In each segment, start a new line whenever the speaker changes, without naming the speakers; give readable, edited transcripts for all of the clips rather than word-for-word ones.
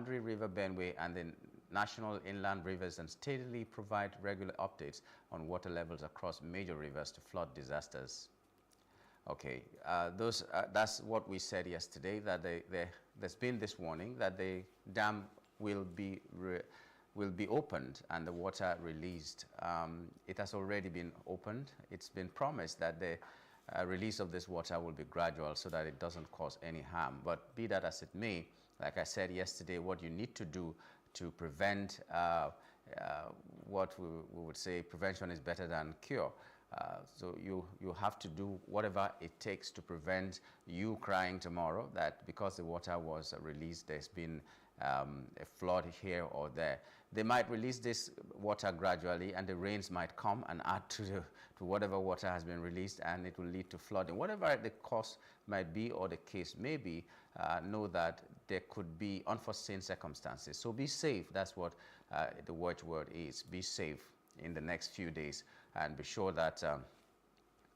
Boundary River Benway and the national inland rivers and steadily provide regular updates on water levels across major rivers to flood disasters. Okay, that's what we said yesterday, that there's been this warning that the dam will be opened and the water released. It has already been opened. It's been promised that the release of this water will be gradual so that it doesn't cause any harm. But be that as it may, like I said yesterday, what you need to do to prevent what we would say prevention is better than cure. So you have to do whatever it takes to prevent you crying tomorrow that because the water was released, there's been a flood here or there. They might release this water gradually and the rains might come and add to whatever water has been released, and it will lead to flooding. Whatever the cause might be or the case may be, know that there could be unforeseen circumstances. So be safe. That's what the watchword is. Be safe in the next few days, and be sure that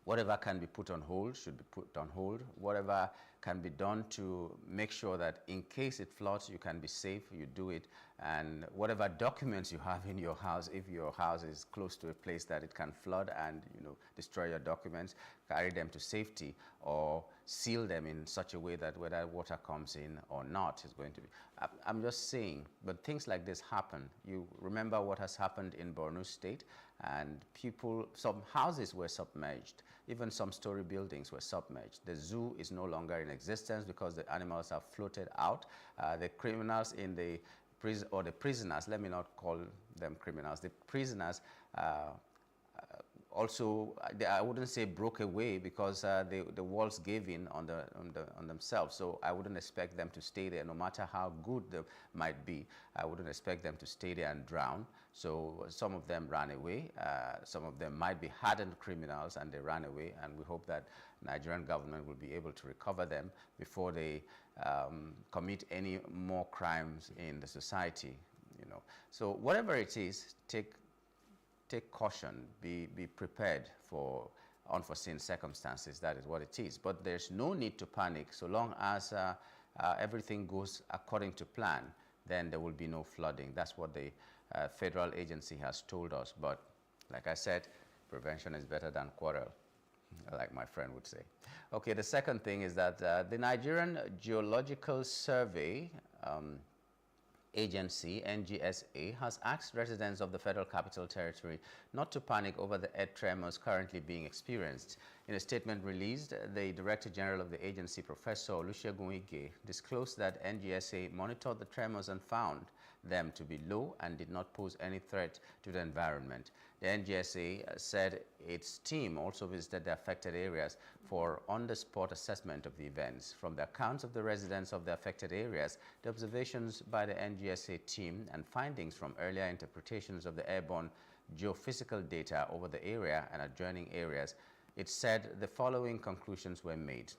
whatever can be put on hold should be put on hold. Whatever can be done to make sure that in case it floods, you can be safe, you do it. And whatever documents you have in your house, if your house is close to a place that it can flood and destroy your documents, carry them to safety or seal them in such a way that whether water comes in or not is going to be. I'm just saying, but things like this happen. You remember what has happened in Borno State, and some houses were submerged. Even some story buildings were submerged. The zoo is no longer in existence because the animals have floated out. The criminals in the prison, or the prisoners, let me not call them criminals, the prisoners also, I wouldn't say broke away because the walls gave in on themselves. So I wouldn't expect them to stay there, no matter how good they might be. I wouldn't expect them to stay there and drown. So some of them ran away. Some of them might be hardened criminals and they ran away. And we hope that Nigerian government will be able to recover them before they commit any more crimes in the society. So whatever it is, take caution, be prepared for unforeseen circumstances. That is what it is. But there's no need to panic. So long as everything goes according to plan, then there will be no flooding. That's what the federal agency has told us. But like I said, prevention is better than quarrel, like my friend would say. Okay, the second thing is that the Nigerian Geological Survey Agency, NGSA, has asked residents of the Federal Capital Territory not to panic over the earth tremors currently being experienced. In a statement released, the Director General of the agency, Professor Olusegun Ige, disclosed that NGSA monitored the tremors and found them to be low and did not pose any threat to the environment. The NGSA said its team also visited the affected areas for on-the-spot assessment of the events. From the accounts of the residents of the affected areas, the observations by the NGSA team and findings from earlier interpretations of the airborne geophysical data over the area and adjoining areas, it said the following conclusions were made: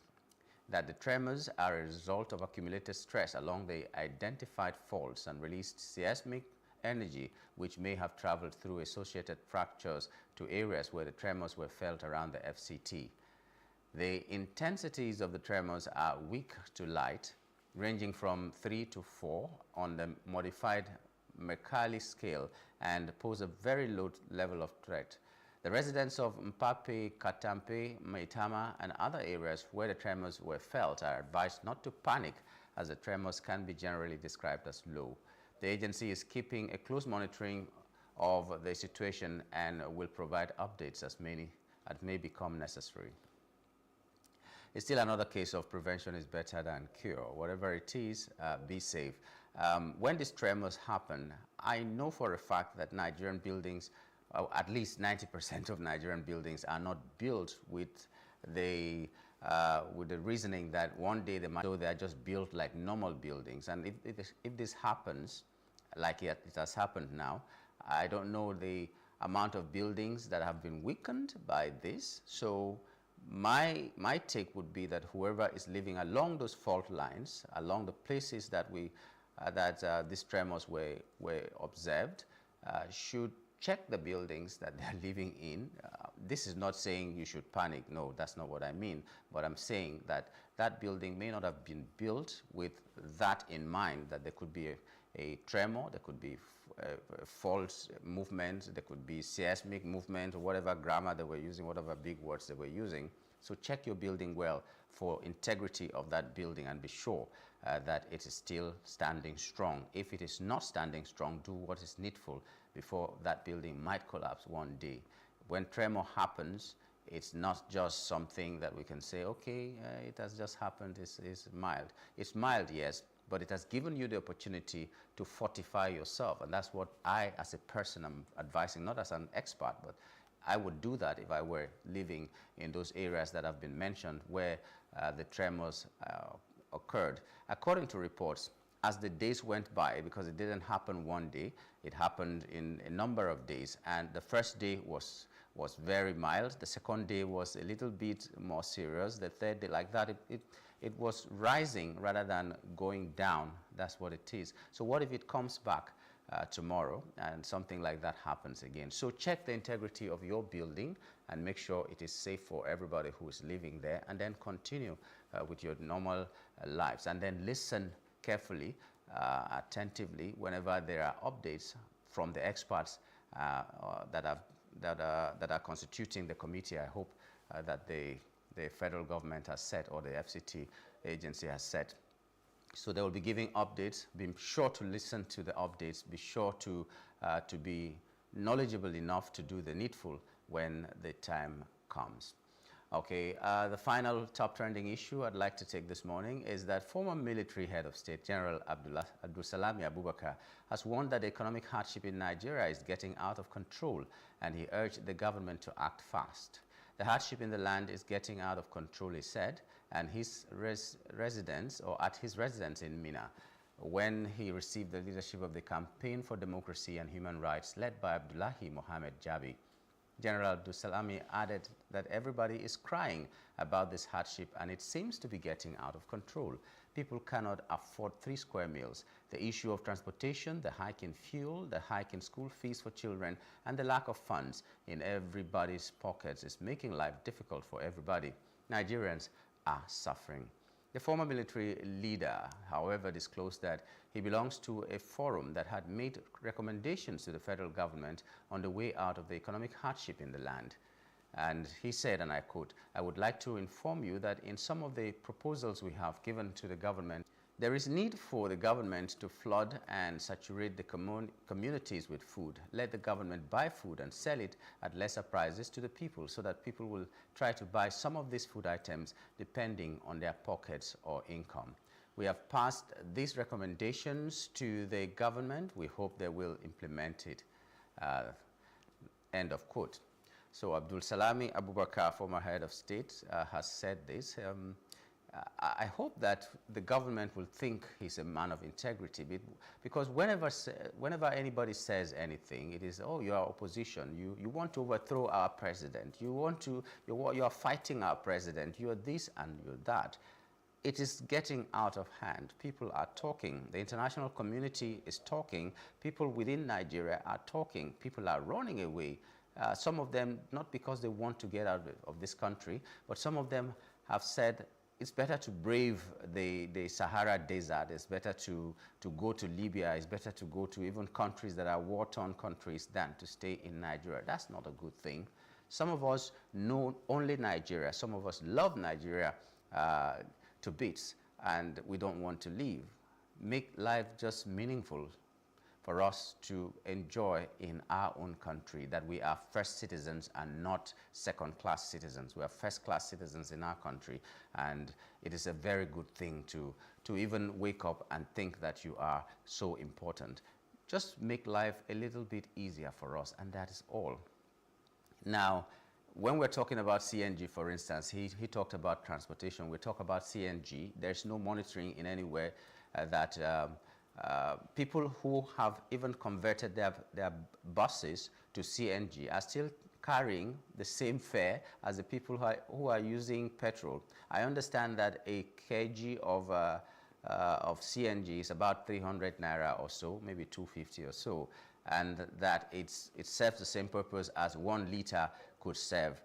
that the tremors are a result of accumulated stress along the identified faults and released seismic energy, which may have traveled through associated fractures to areas where the tremors were felt around the FCT. The intensities of the tremors are weak to light, ranging from 3 to 4 on the modified Mercalli scale, and pose a very low level of threat. The residents of Mpape, Katampe, Maitama, and other areas where the tremors were felt are advised not to panic, as the tremors can be generally described as low. The agency is keeping a close monitoring of the situation and will provide updates as may become necessary. It's still another case of prevention is better than cure. Whatever it is, be safe. When these tremors happen, I know for a fact that Nigerian buildings, at least 90% of Nigerian buildings, are not built with the reasoning that one day they're just built like normal buildings. And if this happens, like it has happened now, I don't know the amount of buildings that have been weakened by this. So my take would be that whoever is living along those fault lines, along the places that these tremors were observed, should check the buildings that they're living in. this is not saying you should panic. No, that's not what I mean. But I'm saying that that building may not have been built with that in mind, that there could be a tremor, there could be fault movement, there could be seismic movement, or whatever grammar they were using, whatever big words they were using. So check your building well for integrity of that building and be sure that it is still standing strong. If it is not standing strong, do what is needful before that building might collapse one day. When tremor happens, it's not just something that we can say, okay, it has just happened, it's mild. It's mild, yes, but it has given you the opportunity to fortify yourself. And that's what I, as a person, am advising, not as an expert, but I would do that if I were living in those areas that have been mentioned where the tremors occurred. According to reports, as the days went by, because it didn't happen one day, it happened in a number of days. And the first day was very mild. The second day was a little bit more serious. The third day, like that, it was rising rather than going down. That's what it is. So what if it comes back tomorrow and something like that happens again? So check the integrity of your building and make sure it is safe for everybody who is living there, and then continue with your normal lives. And then listen carefully, attentively, whenever there are updates from the experts that are constituting the committee. I hope that the federal government has set, or the FCT agency has set. So they will be giving updates. Be sure to listen to the updates. Be sure to be knowledgeable enough to do the needful when the time comes. Okay, the final top trending issue I'd like to take this morning is that former military head of state, General Abdulsalami Abubakar, has warned that the economic hardship in Nigeria is getting out of control, and he urged the government to act fast. The hardship in the land is getting out of control, he said, and his residence, or at his residence in Minna, when he received the leadership of the Campaign for Democracy and Human Rights led by Abdullahi Mohammed Jabi. General Abdulsalami added that everybody is crying about this hardship, and it seems to be getting out of control. People cannot afford 3 square meals. The issue of transportation, the hike in fuel, the hike in school fees for children, and the lack of funds in everybody's pockets is making life difficult for everybody. Nigerians are suffering. The former military leader, however, disclosed that he belongs to a forum that had made recommendations to the federal government on the way out of the economic hardship in the land. And he said, and I quote, "I would like to inform you that in some of the proposals we have given to the government, there is need for the government to flood and saturate the communities with food. Let the government buy food and sell it at lesser prices to the people, so that people will try to buy some of these food items depending on their pockets or income. We have passed these recommendations to the government. We hope they will implement it." End of quote. So Abdulsalami Abubakar, former head of state, has said this. I hope that the government will think he's a man of integrity, because whenever anybody says anything, it is, oh, you are opposition, you want to overthrow our president, you are fighting our president, you are this and you're that. It is getting out of hand. People are talking. The international community is talking. People within Nigeria are talking. People are running away. Some of them, not because they want to get out of this country, but some of them have said it's better to brave the Sahara Desert. It's better to go to Libya. It's better to go to even countries that are war-torn countries than to stay in Nigeria. That's not a good thing. Some of us know only Nigeria. Some of us love Nigeria to bits, and we don't want to leave. Make life just meaningful for us to enjoy in our own country, that we are first citizens and not second-class citizens. We are first-class citizens in our country, and it is a very good thing to even wake up and think that you are so important. Just make life a little bit easier for us, and that is all. Now, when we're talking about CNG, for instance, he talked about transportation. We talk about CNG. There's no monitoring in any way that people who have even converted their buses to CNG are still carrying the same fare as the people who are using petrol. I understand that a kg of of CNG is about 300 naira or so, maybe 250 or so, and that it serves the same purpose as 1 liter could serve,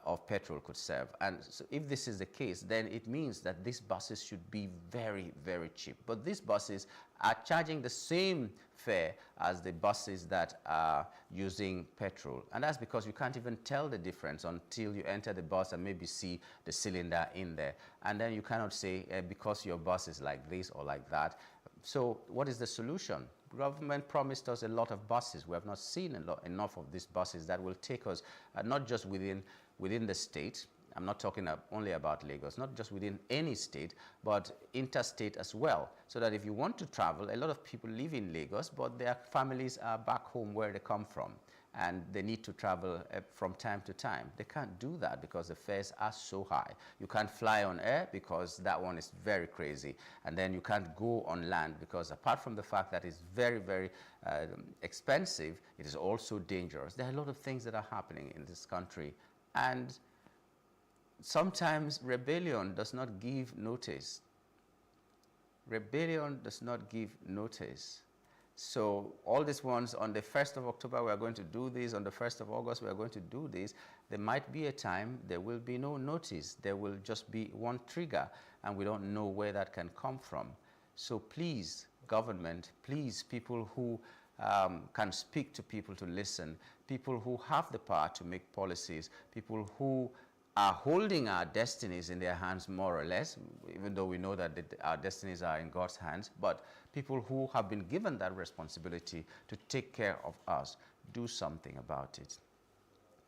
of petrol could serve. And so if this is the case, then it means that these buses should be very, very cheap. But these buses are charging the same fare as the buses that are using petrol. And that's because you can't even tell the difference until you enter the bus and maybe see the cylinder in there. And then you cannot say, because your bus is like this or like that. So what is the solution? Government promised us a lot of buses. We have not seen enough of these buses that will take us not just within the state. I'm not talking only about Lagos, not just within any state, but interstate as well. So that if you want to travel, a lot of people live in Lagos, but their families are back home where they come from, and they need to travel from time to time. They can't do that because the fares are so high. You can't fly on air because that one is very crazy. And then you can't go on land because apart from the fact that it's very, very expensive, it is also dangerous. There are a lot of things that are happening in this country. And sometimes rebellion does not give notice. Rebellion does not give notice. So all these ones, on the 1st of October, we are going to do this. On the 1st of August, we are going to do this. There might be a time there will be no notice. There will just be one trigger, and we don't know where that can come from. So please, government, please, people who can speak to people to listen, people who have the power to make policies, people who are holding our destinies in their hands more or less, even though we know that our destinies are in God's hands, but people who have been given that responsibility to take care of us, do something about it.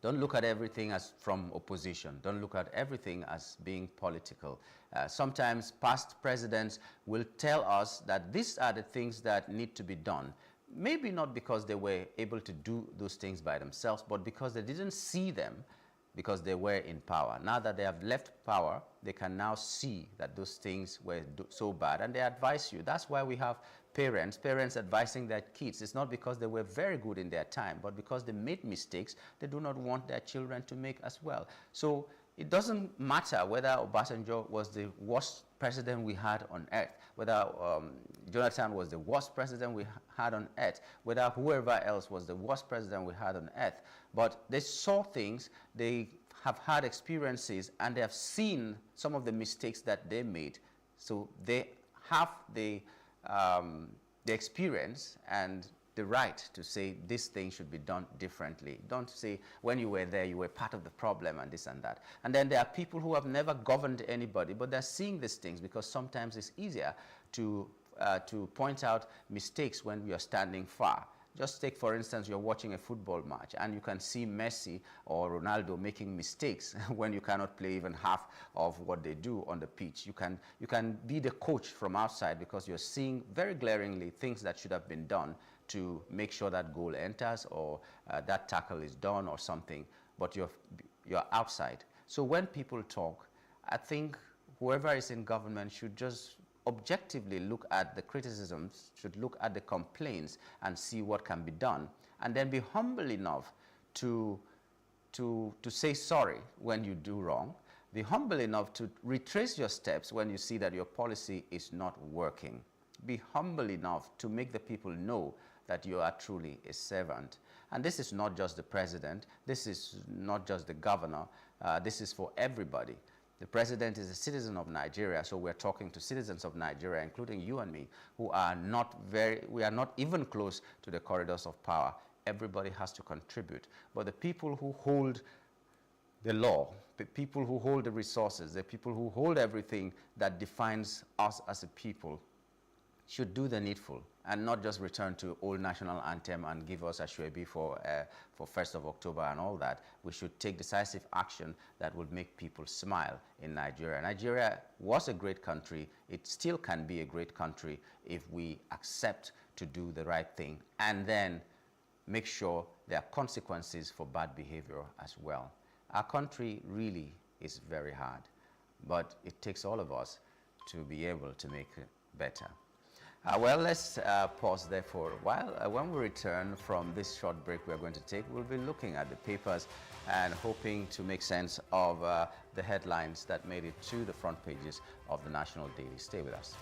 Don't look at everything as from opposition. Don't look at everything as being political. Sometimes past presidents will tell us that these are the things that need to be done. Maybe not because they were able to do those things by themselves, but because they didn't see them because they were in power. Now that they have left power, they can now see that those things were so bad, and they advise you. That's why we have parents advising their kids. It's not because they were very good in their time, but because they made mistakes they do not want their children to make as well. So it doesn't matter whether Obasanjo was the worst president we had on earth, whether Jonathan was the worst president we had on earth, whether whoever else was the worst president we had on earth. But they saw things, they have had experiences, and they have seen some of the mistakes that they made. So they have the experience and the right to say this thing should be done differently. Don't say when you were there you were part of the problem and this and that. And then there are people who have never governed anybody, but they're seeing these things because sometimes it's easier to point out mistakes when we are standing far. Just take, for instance, you're watching a football match and you can see Messi or Ronaldo making mistakes when you cannot play even half of what they do on the pitch. You can be the coach from outside because you're seeing very glaringly things that should have been done to make sure that goal enters or that tackle is done or something, but you're outside. So when people talk, I think whoever is in government should just objectively look at the criticisms, should look at the complaints and see what can be done, and then be humble enough to say sorry when you do wrong, be humble enough to retrace your steps when you see that your policy is not working, be humble enough to make the people know that you are truly a servant. And this is not just the president, this is not just the governor, this is for everybody. The president is a citizen of Nigeria, so we're talking to citizens of Nigeria, including you and me, who are we are not even close to the corridors of power. Everybody has to contribute. But the people who hold the law, the people who hold the resources, the people who hold everything that defines us as a people, should do the needful and not just return to old national anthem and give us Ashwebi for 1st of October and all that. We should take decisive action that would make people smile in Nigeria. Nigeria was a great country. It still can be a great country if we accept to do the right thing and then make sure there are consequences for bad behavior as well. Our country really is very hard, but it takes all of us to be able to make it better. Well, let's pause there for a while. When we return from this short break we're going to take, we'll be looking at the papers and hoping to make sense of the headlines that made it to the front pages of the National Daily. Stay with us.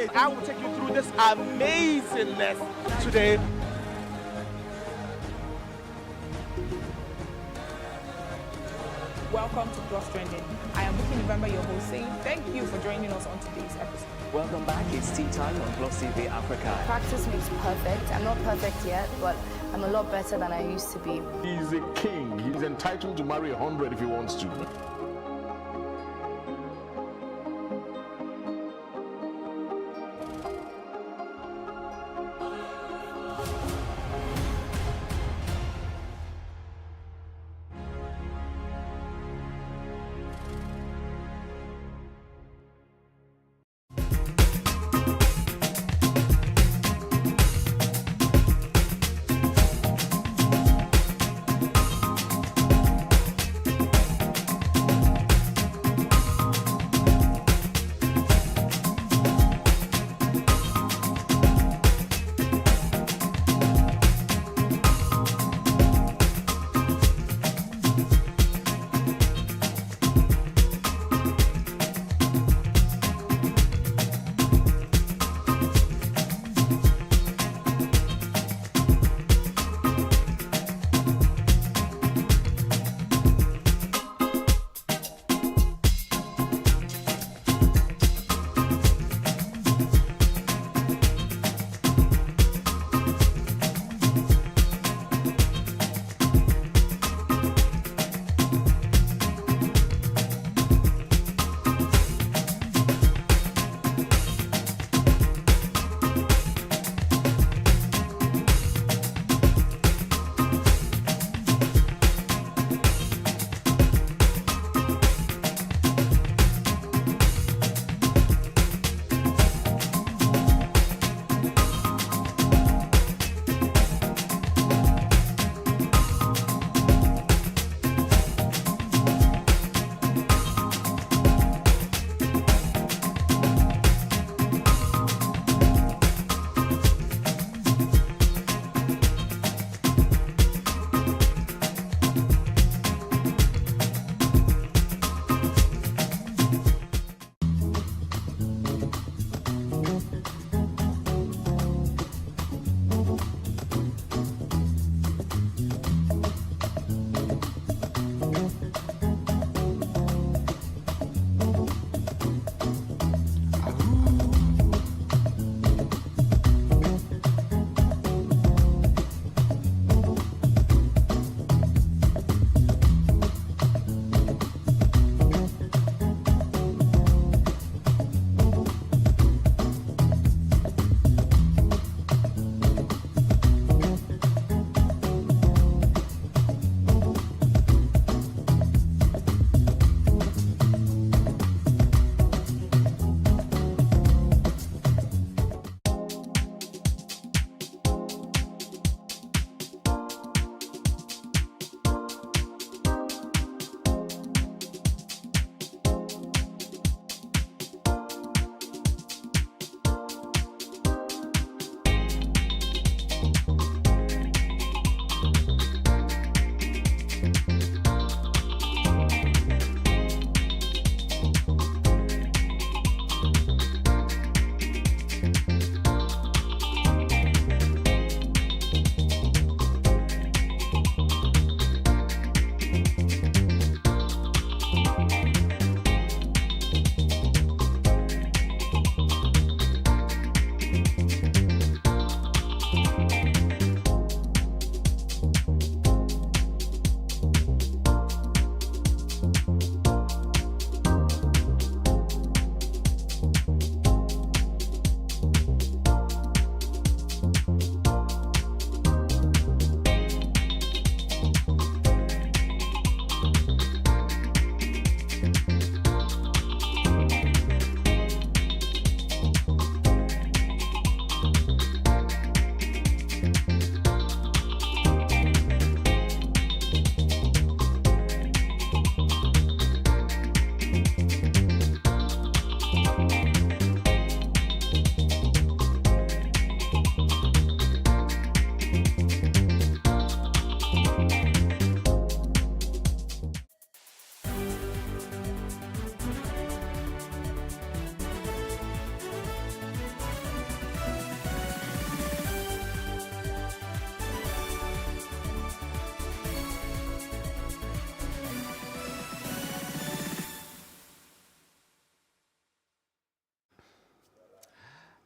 it. I will take you through this amazingness today.
Welcome to Plus Trending. I am Buki November, your host, saying thank you for joining us on today's episode.
Welcome back. It's tea time on Plus TV Africa.
Practice makes perfect. I'm not perfect yet, but I'm a lot better than I used to be.
He's a king. He's entitled to marry 100 if he wants to.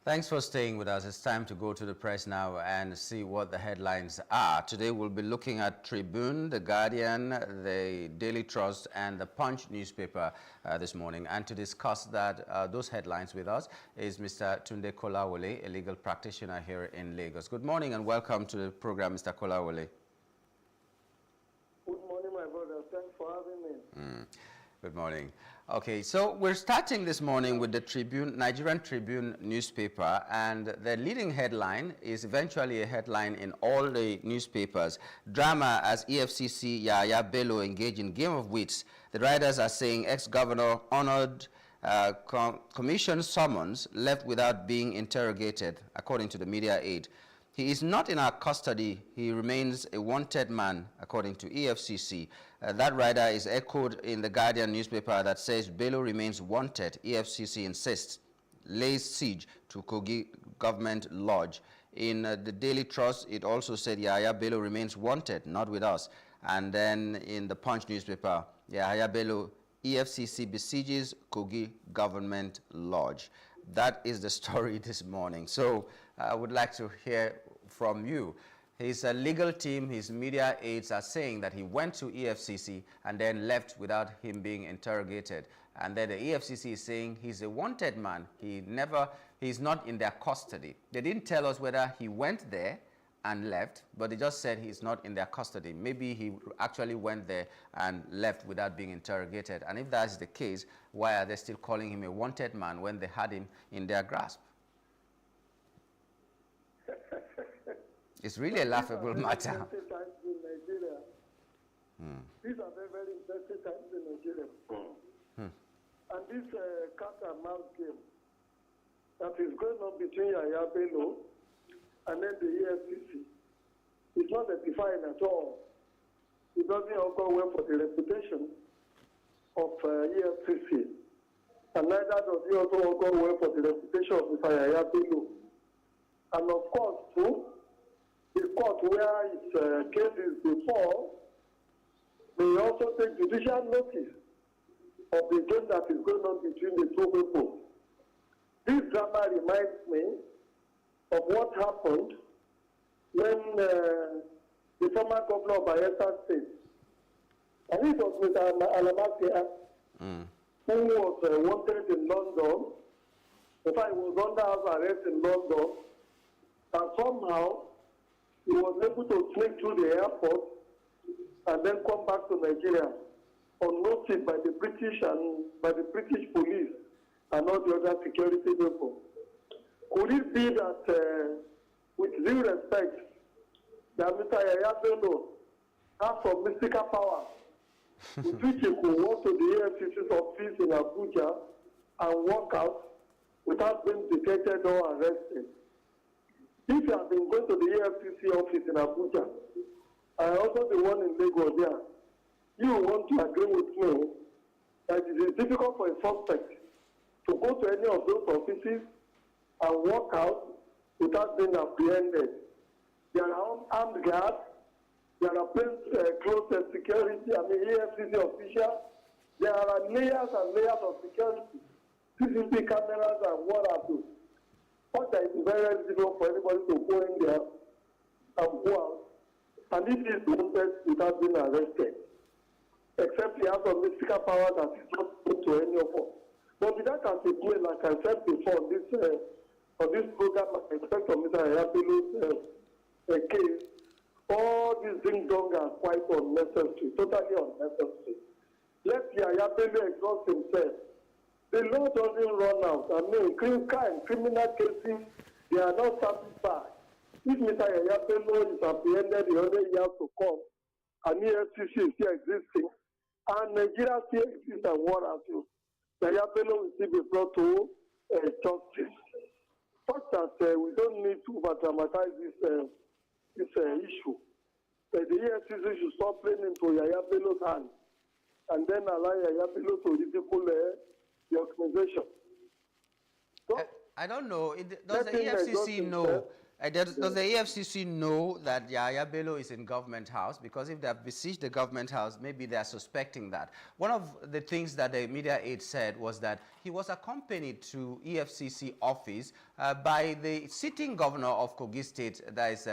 Thanks for staying with us. It's time to go to the press now and see what the headlines are. Today we'll be looking at Tribune, The Guardian, the Daily Trust and the Punch newspaper this morning. And to discuss those headlines with us is Mr. Tunde Kolawole, a legal practitioner here in Lagos. Good morning and welcome to the program, Mr. Kolawole.
Good morning, my brother. Thanks for having me.
Good morning. Okay, so we're starting this morning with the Tribune, Nigerian Tribune newspaper, and the leading headline is eventually a headline in all the newspapers. Drama as EFCC Yahaya Bello engage in game of wits. The writers are saying ex-governor honored commission summons left without being interrogated, according to the media aid. He is not in our custody. He remains a wanted man, according to EFCC. That rider is echoed in the Guardian newspaper that says Bello remains wanted. EFCC insists, lays siege to Kogi Government Lodge. In the Daily Trust, it also said Yahaya Bello remains wanted, not with us. And then in the Punch newspaper, Yahaya Bello, EFCC besieges Kogi Government Lodge. That is the story this morning. So I would like to hear from you. His legal team, his media aides are saying that he went to EFCC and then left without him being interrogated. And then the EFCC is saying he's a wanted man. He's not in their custody. They didn't tell us whether he went there and left, but they just said he's not in their custody. Maybe he actually went there and left without being interrogated. And if that's the case, why are they still calling him a wanted man when they had him in their grasp? It's really a laughable matter.
These are very, very interesting times in Nigeria. And this cat and mouse game that is going on between Yahaya Bello and then the EFCC is not defined at all. It doesn't go well for the reputation of EFCC. And neither does it also go well for the reputation of Mr. Yahaya Bello. And of course, too, the court where its case is before may also take judicial notice of the game that is going on between the two people. This drama reminds me of what happened when the former governor of Bayelsa State, and it was Mr. Alamasia, who was wanted in London. In fact, he was under house arrest in London, and somehow he was able to sneak through the airport and then come back to Nigeria unnoticed by the British and by the British police and all the other security people. Could it be that, with due respect, that Mr. Yahaya Bello has some mystical power with which he could walk to the EFCC's office in Abuja and walk out without being detected or arrested? If you have been going to the EFCC office in Abuja, and also the one in Lagos there, you want to agree with me that it is difficult for a suspect to go to any of those offices and walk out without being apprehended. There are armed guards, there are close security, EFCC officials, there are layers and layers of security, CCTV cameras and what have you. But that is very difficult for anybody to go in there and go out. And it is wanted without being arrested, except he has a mystical power that is not good to any of us. But with that as a play, like I said before, on this program, I expect from Mr. Yahaya Bello's case, all these ding-dong are quite unnecessary, totally unnecessary. Let Yahaya Bello exhaust himself. The law doesn't run out. Criminal cases, they are not satisfied. If Mr. Yahaya Bello is apprehended in 100 years to come, and EFCC is still existing, and Nigeria still exists and what have you, Yahaya Bello will still be brought to justice. Such that we don't need to over-dramatize this issue. The EFCC should stop playing into Yahaya Bello's hands and then allow Yahaya Bello to ridicule the organization. So,
I don't know. Does the EFCC know Does the EFCC know that Yahaya Bello is in Government House? Because if they have besieged the Government House, maybe they are suspecting that. One of the things that the media aide said was that he was accompanied to EFCC office by the sitting governor of Kogi State, that is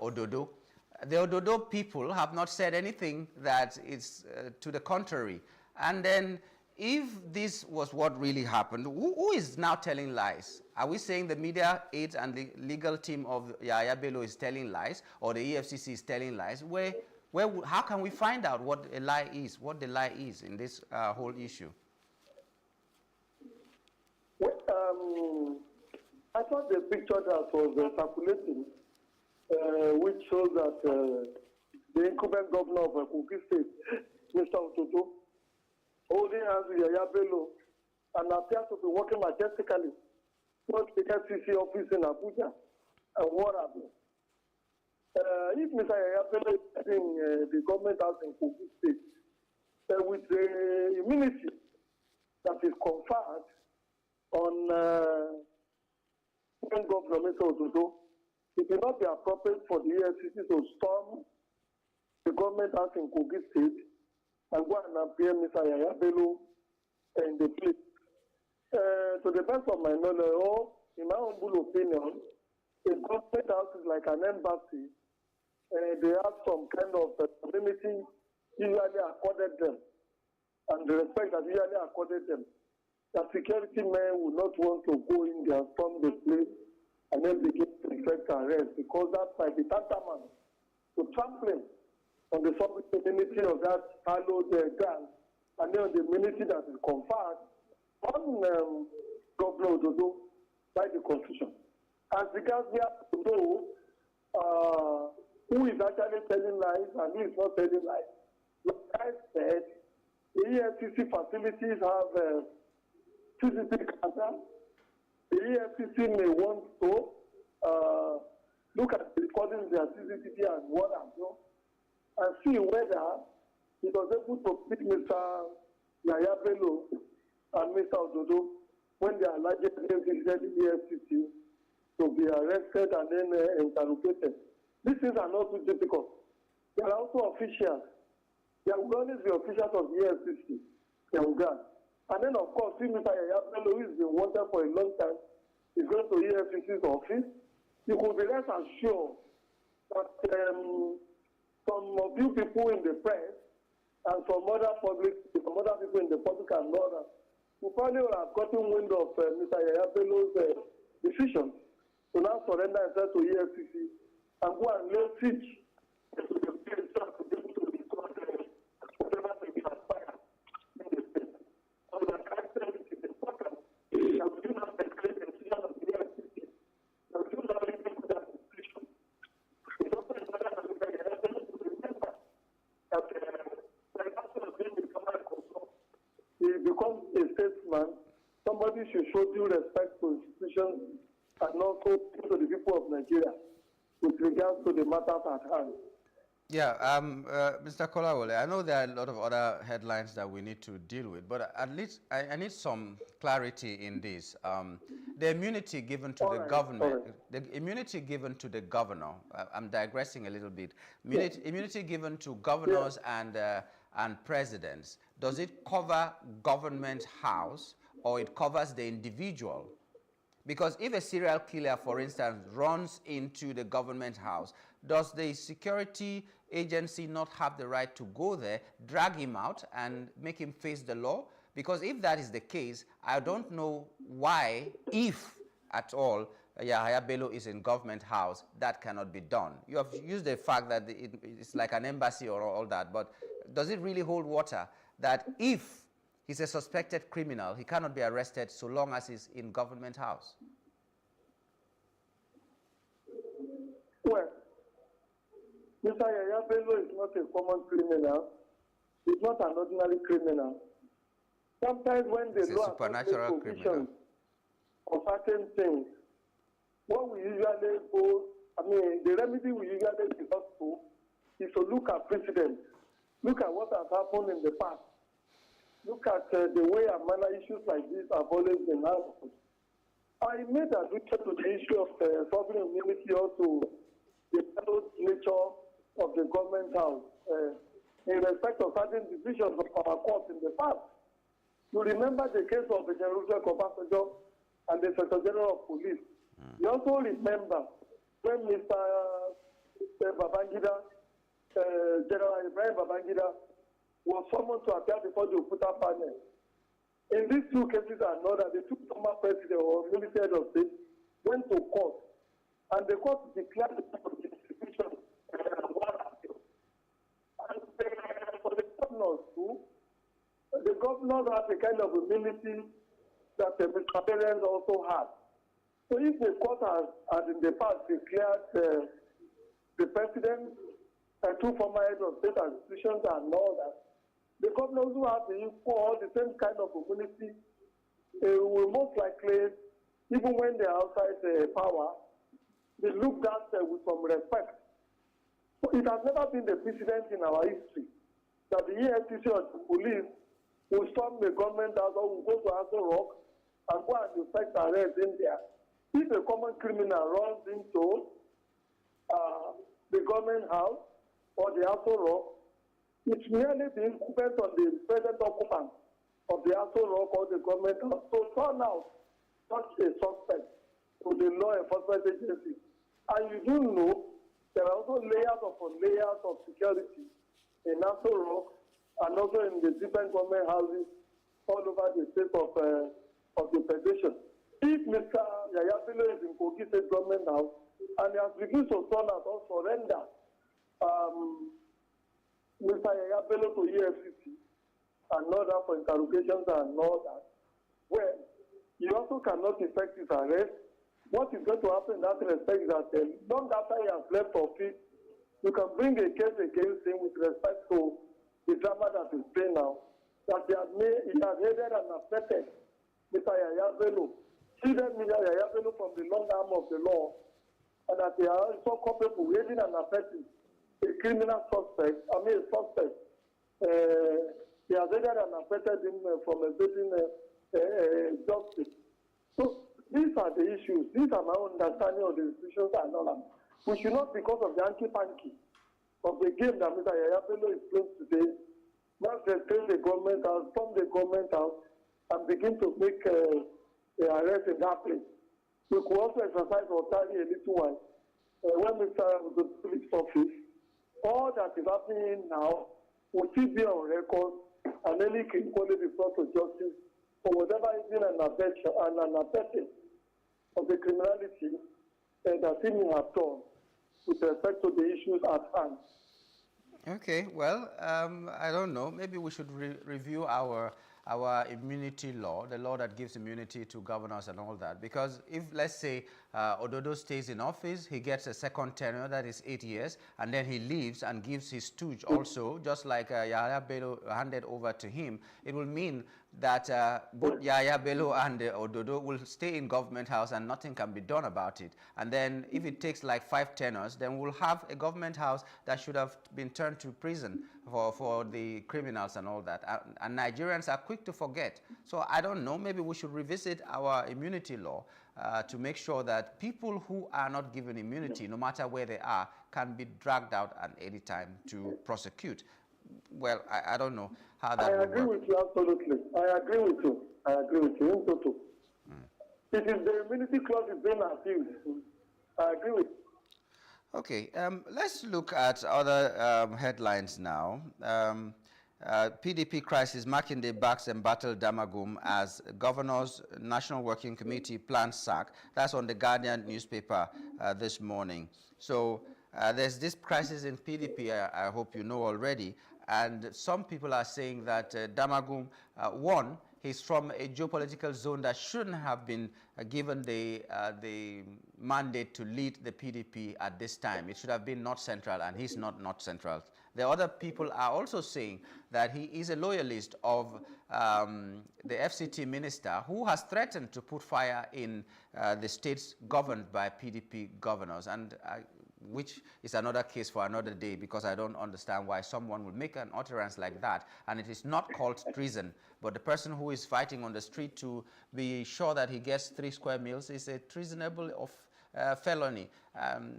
Ododo. The Ododo people have not said anything that is to the contrary. And then if this was what really happened, who is now telling lies? Are we saying the media aides and the legal team of Yahaya Bello is telling lies, or the EFCC is telling lies? How can we find out what a lie is, what the lie is in this whole issue?
Well, I thought the picture that was circulating, which shows that the incumbent governor of Kogi State, Mr. Ototo, holding hands with Yahaya Bello and appears to be working majestically towards the FCC office in Abuja and what have you. If Mr. Yahaya Bello is in the government house in Kogi State, with the immunity that is conferred on Governor Mr. Ototo, it will not be appropriate for the EFCC to storm the government house in Kogi State and go and appear Mr. Yahaya Bello in the place. To the best of my knowledge, or in my humble opinion, a government house is like an embassy. They have some kind of immunity usually accorded them, and the respect that usually accorded them. The security men would not want to go in there, storm the place, and then begin to effect arrest, because that might be tantamount to trampling on the sovereign immunity of that hallowed ground, and then on the immunity that is conferred on Governor Ododo by the Constitution. As regards we have to know who is actually telling lies and who is not telling lies. Like I said, the EFCC facilities have CCTV cameras. The EFCC may want to look at the recordings of their CCTV and what have you, and see whether it was able to pick Mr. Yahaya Bello and Mr. Ododo when they allegedly visited the EFCC to be arrested and then interrogated. These things are not too difficult. There are also officials. There will always be officials of the EFCC. And then, of course, if Mr. Yahaya Bello, who has been wanted for a long time, is going to EFCC's office, you could be less assured that some of you people in the press and some other people in the public and others who probably would have gotten wind of Mr. Yahaya Bello's decision to now surrender himself to EFCC and go and lay siege to the place to be able to discuss whatever may transpire in the state. So like I said, it is important that we do not declare the decision of the EFCC. That we do not listen to that decision. It's also important that Mr. Yahaya Bello to remember that the person of being become a control. He becomes a statesman. Somebody should show due respect to institutions and also to the people of Nigeria with regards to the matters at hand.
Yeah, Mr. Kolawole, I know there are a lot of other headlines that we need to deal with, but at least I need some clarity in this. The immunity given to the government, the immunity given to the governor, I'm digressing a little bit, immunity given to governors and presidents, does it cover government house or it covers the individual? Because if a serial killer, for instance, runs into the government house, does the security agency not have the right to go there, drag him out, and make him face the law? Because if that is the case, I don't know why, if at all, Yahaya Bello is in government house, that cannot be done. You have used the fact that it's like an embassy or all that, but does it really hold water that if he's a suspected criminal, he cannot be arrested so long as he's in government house?
Well, Mr. Yahaya Bello is not a common criminal. He's not an ordinary criminal. Sometimes when the law
supernatural criminal
for certain things, what we usually go, the remedy we usually resort to is to look at precedent. Look at what has happened in the past. Look at the way and manner issues like this have always been handled. I made allusion to the issue of sovereign immunity or to the nature of the government house in respect of certain decisions of our court in the past. You remember the case of the General Obasanjo and the Secretary General of Police. You also remember when Mr. Babangida, General Ibrahim Babangida, was summoned to appear before the Okuta panel. In these two cases and another, the two former presidents or military head of state went to court, and the court declared the institution one appeal. And for the governors too, the governors have a kind of immunity that Mr. Perez also had. So if the court has in the past declared the president and two former heads of state institutions and all that, the governors who have the equal, the same kind of immunity will most likely, even when they are outside power, they look at with some respect. So it has never been the precedent in our history that the EFCC or the police will storm the government house or will go to Aso Rock and go and effect arrest in there. If a common criminal runs into the government house or the Aso Rock, it's merely the incumbent on the present occupant of the Aso Rock or the government house to turn out such a suspect to the law enforcement agency. And you do know there are also layers upon layers of security in Aso Rock and also in the different government houses all over the state of the Federation. If Mr. Yaya Bello is in Kogi State Government House and he has refused to turn out or surrender Mr. Yaya Bello to EFCC and all that for interrogations and all that, well, you also cannot effect his arrest. What is going to happen in that respect is that long after he has left office, you can bring a case against him with respect to the drama that is playing now, that he has aided and affected Mr. Yaya Bello, shielded Mr. Yaya Bello from the long arm of the law, and that they are also culpable aiding and affecting a criminal suspect, a suspect. He has aided and affected him from evading justice. So these are the issues. These are my understanding of the institutions and all that. We should not, because of the hanky-panky of the game that Mr. Yaya Bello is playing today, not restrain the government house, storm the government house, and begin to make the arrest in that place. We could also exercise authority a little while. When Mr. the police office, all that is happening now will still be on record, and any can equally be brought to justice for whatever is in an abetting of the criminality that he may have done with respect to the issues at hand.
Okay, well, I don't know. Maybe we should review our immunity law, the law that gives immunity to governors and all that. Because if, let's say, Ododo stays in office, he gets a second tenure, that is 8 years, and then he leaves and gives his stooge also, just like Yaya Bello handed over to him, it will mean that both Yaya Bello and Ododo will stay in government house and nothing can be done about it. And then if it takes like 5 tenures, then we'll have a government house that should have been turned to prison for the criminals and all that. And Nigerians are quick to forget. So I don't know, maybe we should revisit our immunity law to make sure that people who are not given immunity, no matter where they are, can be dragged out at any time to prosecute. Well, I don't know how that
I agree with you, absolutely. I agree with you. I agree with you in total. It is the immunity clause is being abused. I agree with you.
Okay, let's look at other headlines now. PDP crisis, Makinde backs embattled Damagum as Governor's National Working Committee plans sack. That's on the Guardian newspaper this morning. So there's this crisis in PDP, I hope you know already. And some people are saying that Damagum, one, he's from a geopolitical zone that shouldn't have been given the mandate to lead the PDP at this time. It should have been North Central, and he's not North Central. The other people are also saying that he is a loyalist of the FCT minister who has threatened to put fire in the states governed by PDP governors. And which is another case for another day, because I don't understand why someone would make an utterance like that, and it is not called treason, but the person who is fighting on the street to be sure that he gets 3 square meals is a treasonable felony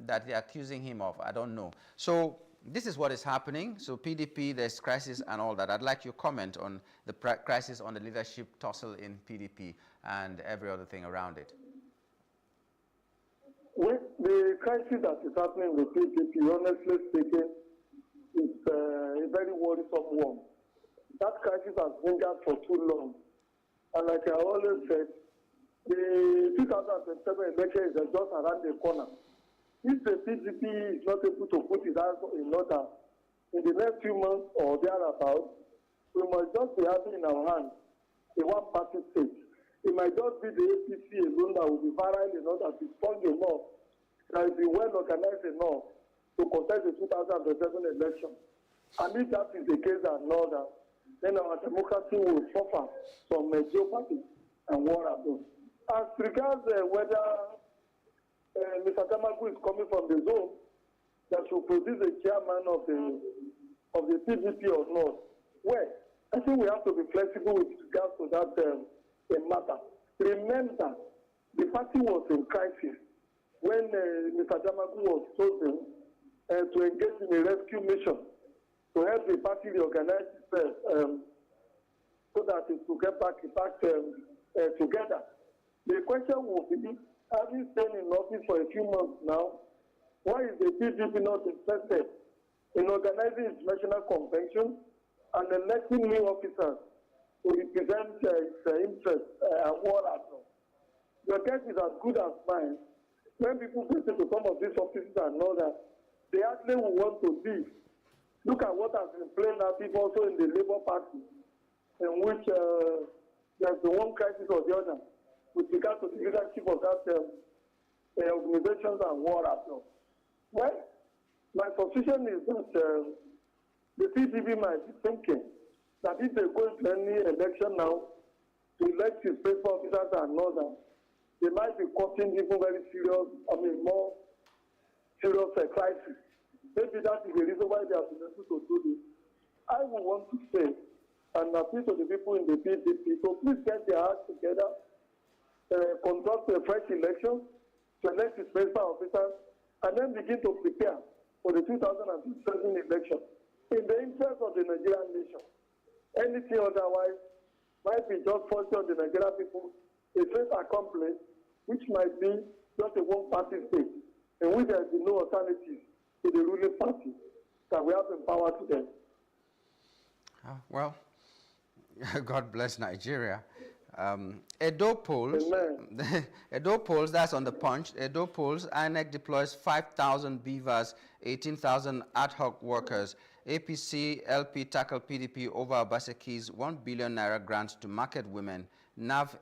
that they're accusing him of. I don't know. So this is what is happening. So PDP, there's crisis and all that. I'd like your comment on the crisis on the leadership tussle in PDP and every other thing around it.
Well, the crisis that is happening with PDP, honestly speaking, is a very worrisome one. That crisis has lingered for too long. And like I always said, the 2027 election is just around the corner. If the PDP is not able to put its house in order in the next few months or thereabouts, we must just be having in our hands a one-party state. It might just be the APC alone that will be viral enough, that is strong enough, that will be well organized enough to contest the 2007 election. And if that is the case and not that, then our democracy will suffer some jeopardy and war abuse. As regards whether Mr. Damagu is coming from the zone that should produce a chairman of the PDP or not, well, I think we have to be flexible with regards to that matter. Remember, the party was in crisis when Mr. Damagu was chosen to engage in a rescue mission to help the party reorganize itself so that it will get back together. The question will be, having stayed in office for a few months now, why is the PDP not interested in organizing its national convention and electing new officers to represent its interests and what happened? Your guess is as good as mine. When people visit to some of these offices and know that they actually will want to leave. Look at what has been playing out people also in the Labour Party, in which there's the one crisis or the other with regard to the leadership of that organizations and war happened. Well, my position is that the PDP might be thinking that if they go into any election now to elect its principal officers and others, they might be causing even very serious, more serious crisis. Maybe that is the reason why they have been able to do this. I would want to say and appeal to the people in the PDP, so please get their acts together, conduct a fresh election, to elect its principal officers, and then begin to prepare for the 2007 election in the interest of the Nigerian nation. Anything otherwise might be just forcing on the Nigerian people a fait accompli, which might be just a one-party state, in which there will be no alternative to the ruling party that we have in power today.
Well, God bless Nigeria. Edo polls, Edo polls, that's on the Punch. Edo polls, INEC deploys 5,000 beavers, 18,000 ad hoc workers. APC, LP tackle PDP over Obaseki's 1 billion naira grant to market women. NAV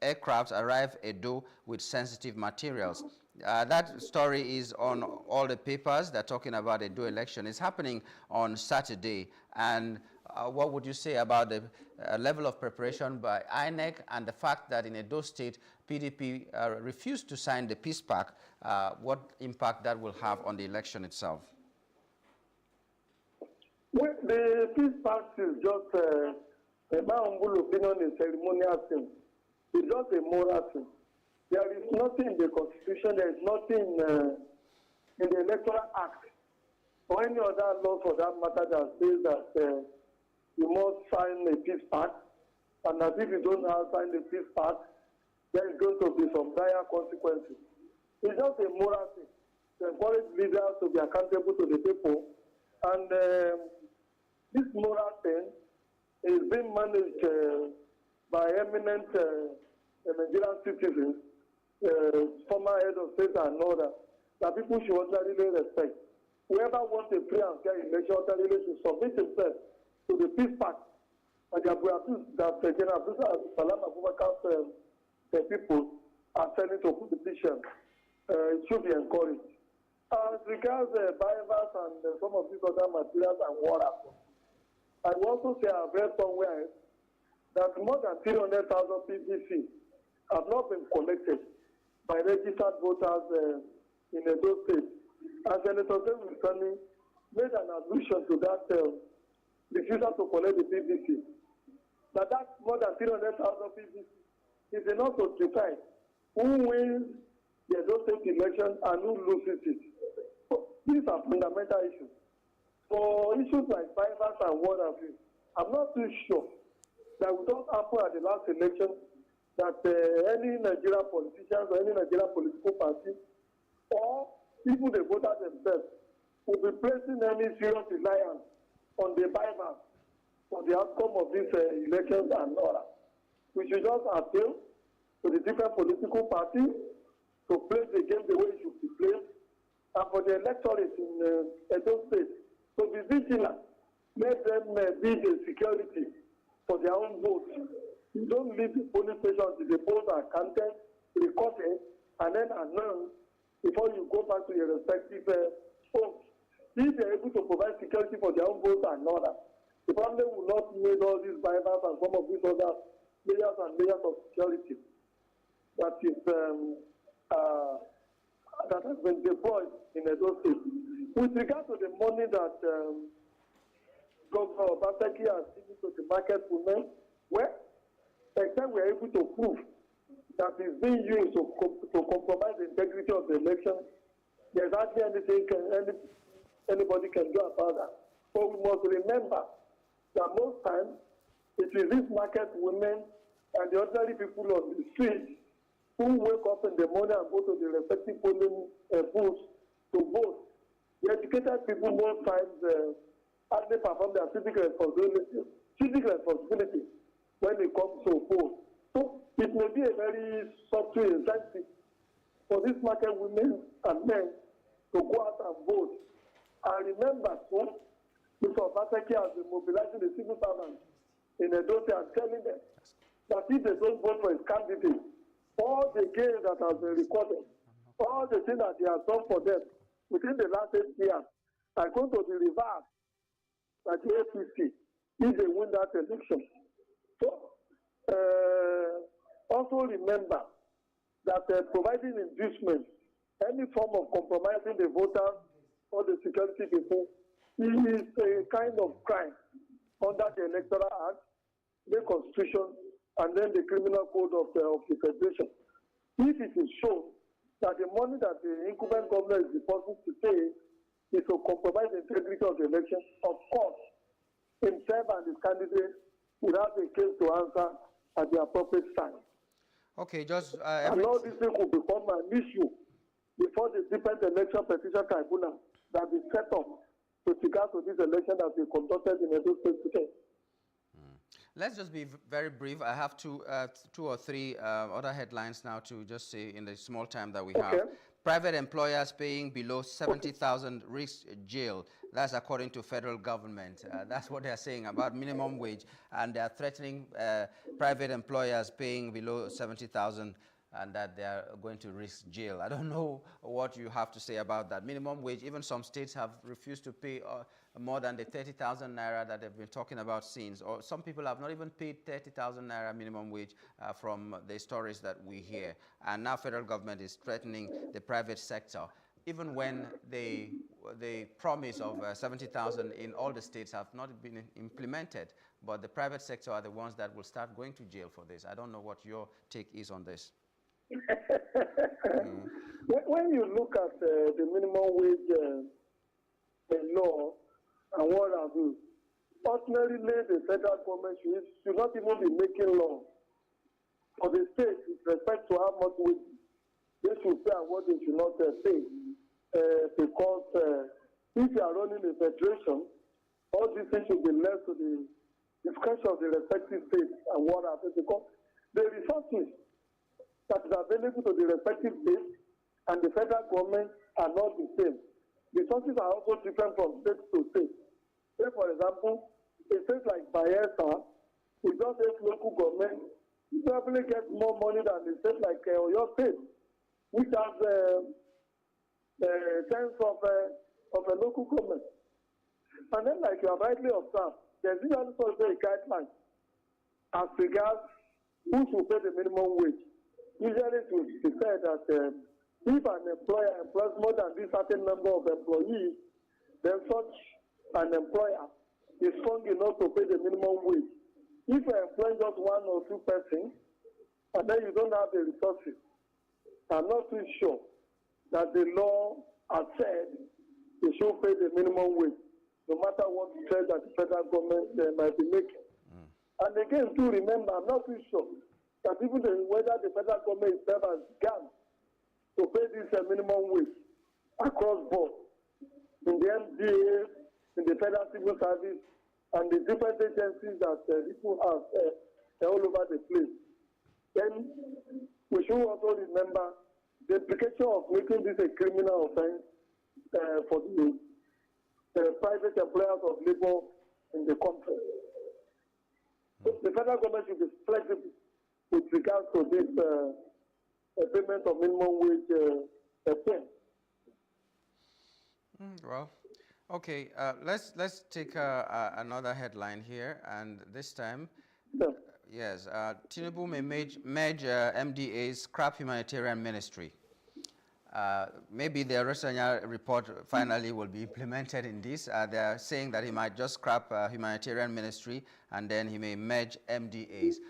aircrafts arrive Edo with sensitive materials. That story is on all the papers. They're talking about Edo election. It's happening on Saturday. And what would you say about the level of preparation by INEC and the fact that in Edo State, PDP refused to sign the peace pact? What impact that will have on the election itself?
Well, the peace pact is just, in my humble opinion, a ceremonial thing. It's just a moral thing. There is nothing in the Constitution, there is nothing in the Electoral Act or any other law for that matter that says that you must sign a peace pact, and that if you don't have signed a peace pact, there is going to be some dire consequences. It's just a moral thing to encourage leaders to be accountable to the people, and this moral thing is being managed by eminent Nigerian citizens, former head of state and others, that people should ordinarily respect. Whoever wants a free and fair election ordinarily should submit himself to the peace pact and the apparatus that General Salam Abubakar's the people are sending to politicians. It should be encouraged. As regards Bibles and some of these other materials and what happened, I will also say I've read somewhere that more than 300,000 PVC have not been collected by registered voters in Edo State. And Senator David Sani made an allusion to that refusal to collect the PVC. Now that's more than 300,000 PVC is enough to decide who wins the Edo State election and who loses it. So these are fundamental issues. For issues like bypass and what have you, I'm not too sure that we don't happen at the last election that any Nigerian politicians or any Nigerian political party or people the voters themselves will be placing any serious reliance on the bypass for the outcome of these elections and all that. We should just appeal to the different political parties to play the game the way it should be played, and for the electorate in Edo State to be vigilant. Let them be the security for their own votes. You don't leave the polling station until the polls are counted, recorded, and then announced before you go back to your respective homes. If they're able to provide security for their own votes and all that, the family will not need all these bypass and some of these other layers and layers of security that is that has been deployed in Edo State. With regard to the money that Governor Obaseki has given to the market women, well, except we are able to prove that it's being used to compromise the integrity of the election, there's hardly anything anybody can do about that. But we must remember that most times it is these market women and the ordinary people on the street who wake up in the morning and go to the respective polling booths to vote. The educated people most times hardly perform their civic responsibility when it comes to vote. So it may be a very subtle incentive for these market women and men to go out and vote. And remember, too, Mr. Obaseki has been mobilizing the civil servants in Edo State and telling them that if they don't vote for his candidate, all the gains that have been recorded, all the things that he has done for them within the last 8 years are going to be reversed by the APC if they win that election. So, also remember that providing inducement, any form of compromising the voters or the security people, is a kind of crime under the Electoral Act, the Constitution, and then the Criminal Code of the Federation. If it is shown that the money that the incumbent governor is supposed to pay is to compromise the integrity of the election, of course, himself and his candidate will have a case to answer at the appropriate time.
Okay, just
and all these things will become an issue before the different election petition tribunal that is set up with regard to this election that we conducted in Edo State today.
Let's just be very brief. I have two or three other headlines now to just say in the small time that we have. Private employers paying below 70,000 risk jail. That's according to federal government. That's what they're saying about minimum wage, and they're threatening private employers paying below 70,000 and that they are going to risk jail. I don't know what you have to say about that. Minimum wage, even some states have refused to pay more than the 30,000 naira that they've been talking about since, or some people have not even paid 30,000 naira minimum wage from the stories that we hear. And now federal government is threatening the private sector, even when the promise of 70,000 in all the states have not been implemented. But the private sector are the ones that will start going to jail for this. I don't know what your take is on this.
When you look at the minimum wage law and what have you, ordinarily the federal government should not even be making law for the state with respect to how much wage they should pay and what they should not pay. Because if you are running a federation, all these things should be left to the discretion of the respective states and what happens, because the resources that is available to the respective states and the federal government are not the same. The resources are also different from state to state. Say, for example, a state like Bayelsa, with just 8 local government, you probably get more money than a state like Oyo State, which has sense of a local government. And then, like you have rightly observed, there's also a guideline as regards who should pay the minimum wage. Usually it will be said that If an employer employs more than this certain number of employees, then such an employer is strong enough to pay the minimum wage. If you employ just one or two persons, and then you don't have the resources, I'm not too sure that the law has said they should pay the minimum wage, no matter what threat that the federal government might be making. And again, to remember, I'm not too sure that even whether the federal government itself has begun to pay this minimum wage across board in the MDA, in the Federal Civil Service, and the different agencies that people have all over the place. Then we should also remember the implication of making this a criminal offense for the private employers of labor in the country. So the federal government should be flexible with regards to this payment of minimum wage pay.
Well, okay. Let's take another headline here, and this time, yes, Tinubu may merge MDA's scrap humanitarian ministry. Maybe the Rosanya report finally will be implemented in this. They are saying that he might just scrap humanitarian ministry and then he may merge MDAs.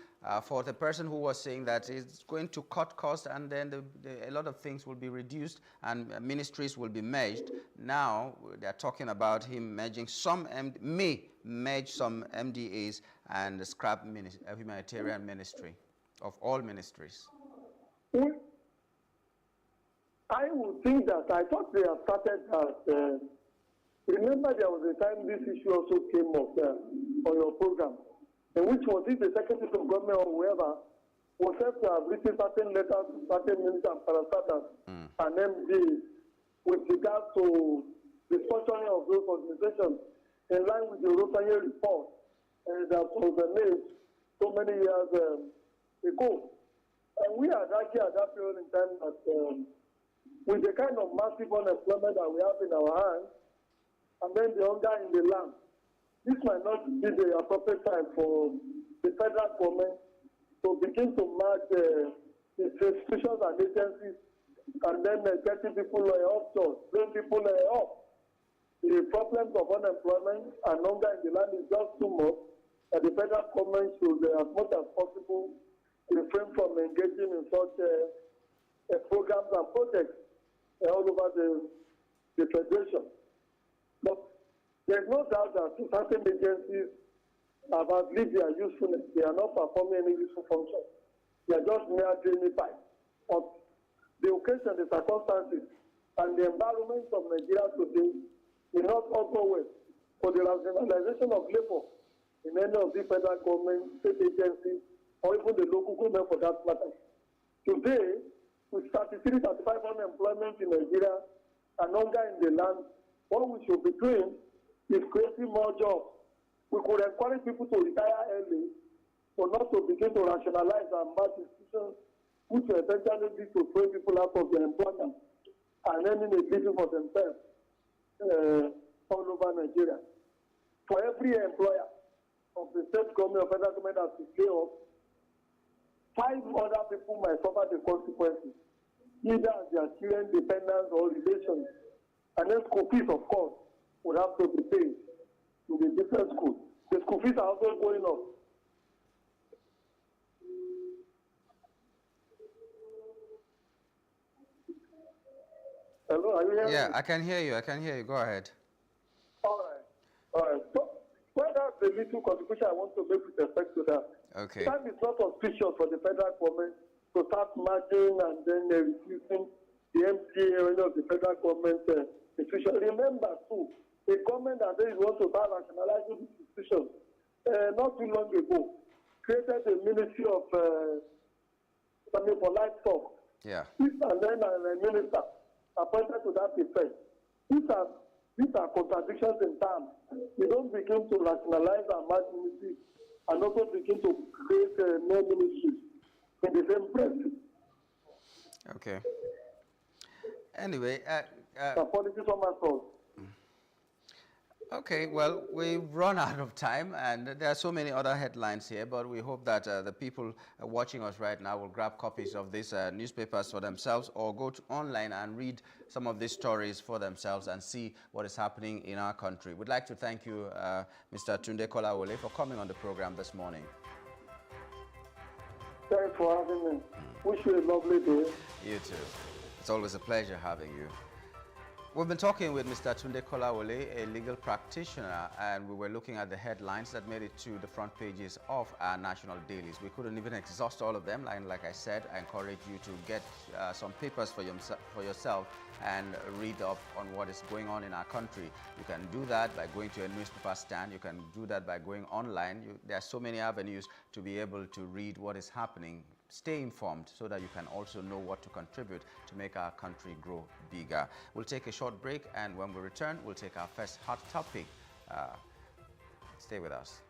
For the person who was saying that it's going to cut costs and then a lot of things will be reduced and ministries will be merged, now they're talking about him merging may merge some MDAs and scrap humanitarian ministry of all ministries.
I would think that I thought they have started as. Remember, there was a time this issue also came up on your program, in which was it the Secretary of Government or whoever was said to have written certain letters to certain ministers and parastatals and MDs with regard to the structuring of those organizations in line with the Rosanya report that was made so many years ago. And we had actually at that period in time that with the kind of massive unemployment that we have in our hands, and then the hunger in the land, this might not be the appropriate time for the federal government to begin to merge its institutions and agencies and then getting people off jobs, bring people up. The problems of unemployment and hunger in the land is just too much that the federal government should, as much as possible, refrain from engaging in such programs and projects all over the federation. But there's no doubt that certain agencies have outlived their usefulness. They are not performing any useful function. They are just mere draining pipes. But the occasion, the circumstances, and the environment of Nigeria today will not also well for the rationalization of labor in any of the federal government, state agencies, or even the local government for that matter. Today, with 33, 35 unemployment in Nigeria and hunger in the land, what we should be doing is creating more jobs. We could encourage people to retire early, but not to begin to rationalize and match institutions, which will eventually lead to throw people out of their employment and earning a living for themselves all over Nigeria. For every employer of the state government or federal government that is laid off, 5 other people might suffer the consequences, either as their children, dependents, or relations. And then school fees, of course, would have to be paid in the different schools. The school fees are also going up. Hello, are you hearing me?
I can hear you. I can hear you. Go ahead.
All right. So, that's the little contribution I want to make with respect to that.
Okay.
Time is not auspicious for the federal government to start merging and then reducing the MTA of the federal government institution. Remember, too, the government that they want to start rationalizing these institutions not too long ago created the Ministry of something for livestock.
Yeah.
And then a minister appointed to that effect. These are contradictions in terms. We don't begin to rationalize our merge ministries and also begin to create more ministries in the same breath.
Okay. Anyway, Okay, well, we've run out of time, and there are so many other headlines here, but we hope that the people watching us right now will grab copies of these newspapers for themselves or go to online and read some of these stories for themselves and see what is happening in our country. We'd like to thank you, Mr. Tunde Kolawole, for coming on the program this morning.
Thanks for having me. Wish you a lovely day.
You too. It's always a pleasure having you. We've been talking with Mr. Tunde Kolawole, a legal practitioner, and we were looking at the headlines that made it to the front pages of our national dailies. We couldn't even exhaust all of them, and like I said, I encourage you to get some papers for yourself and read up on what is going on in our country. You can do that by going to a newspaper stand. You can do that by going online. There are so many avenues to be able to read what is happening. Stay informed so that you can also know what to contribute to make our country grow bigger. We'll take a short break, and when we return, we'll take our first hot topic. Stay with us.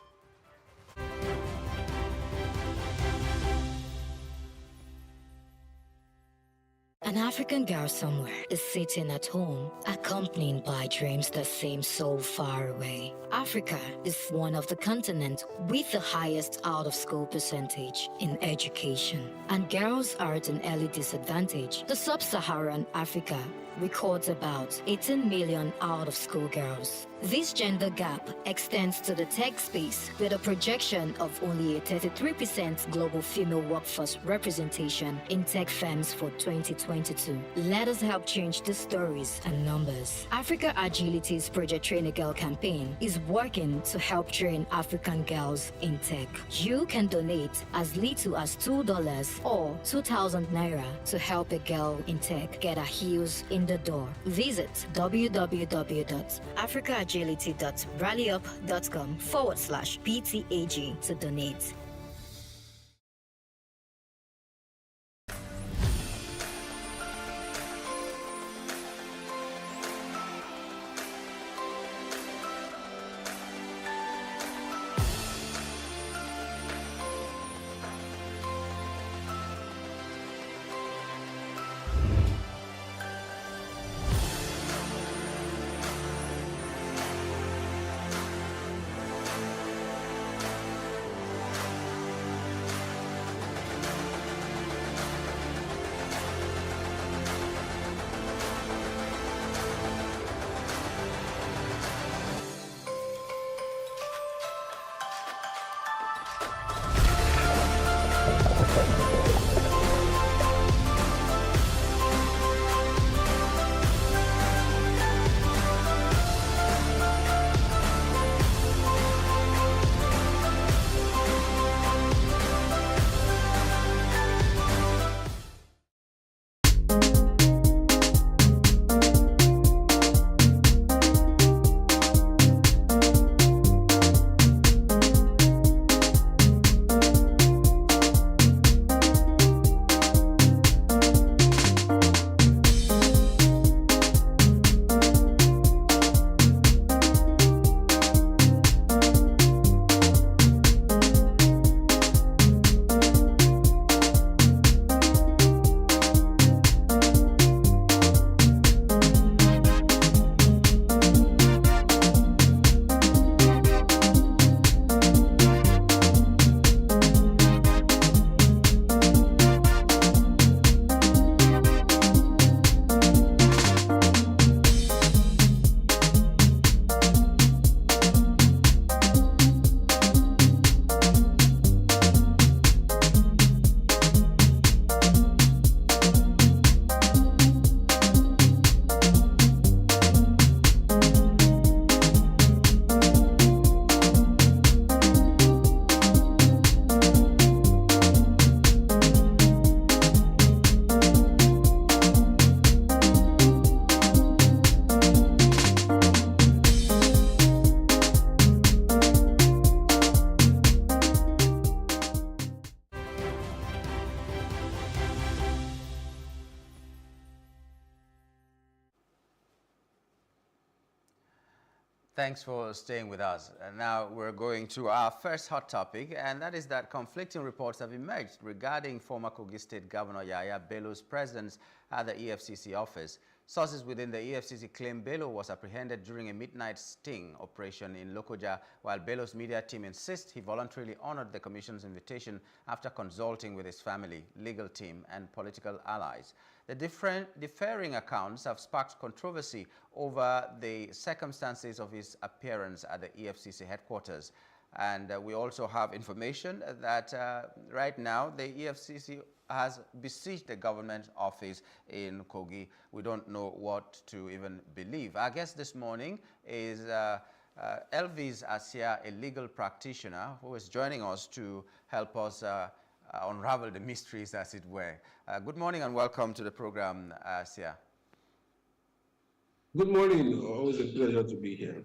An African girl somewhere is sitting at home, accompanied by dreams that seem so far away. Africa is one of the continents with the highest out-of-school percentage in education, and girls are at an early disadvantage. The sub-Saharan Africa records about 18 million out-of-school girls. This gender gap extends to the tech space with a projection of only a 33% global female workforce representation in tech firms for 2022. Let us help change the stories and numbers. Africa Agility's Project Train a Girl campaign is working to help train African girls in tech. You can donate as little as $2 or 2,000 naira to help a girl in tech get her heels in the door. Visit www.africaagility.rallyup.com/PTAG to donate.
Thanks for staying with us. And now we're going to our first hot topic, and that is that conflicting reports have emerged regarding former Kogi State Governor Yahaya Bello's presence at the EFCC office. Sources within the EFCC claim Bello was apprehended during a midnight sting operation in Lokoja, while Bello's media team insists he voluntarily honored the commission's invitation after consulting with his family, legal team, and political allies. The differing accounts have sparked controversy over the circumstances of his appearance at the EFCC headquarters. And we also have information that right now the EFCC has besieged the government office in Kogi. We don't know what to even believe. Our guest this morning is Elvis Asia, a legal practitioner who is joining us to help us unravel the mysteries, as it were. Good morning and welcome to the program, Asia.
Good morning. Always a pleasure to be here.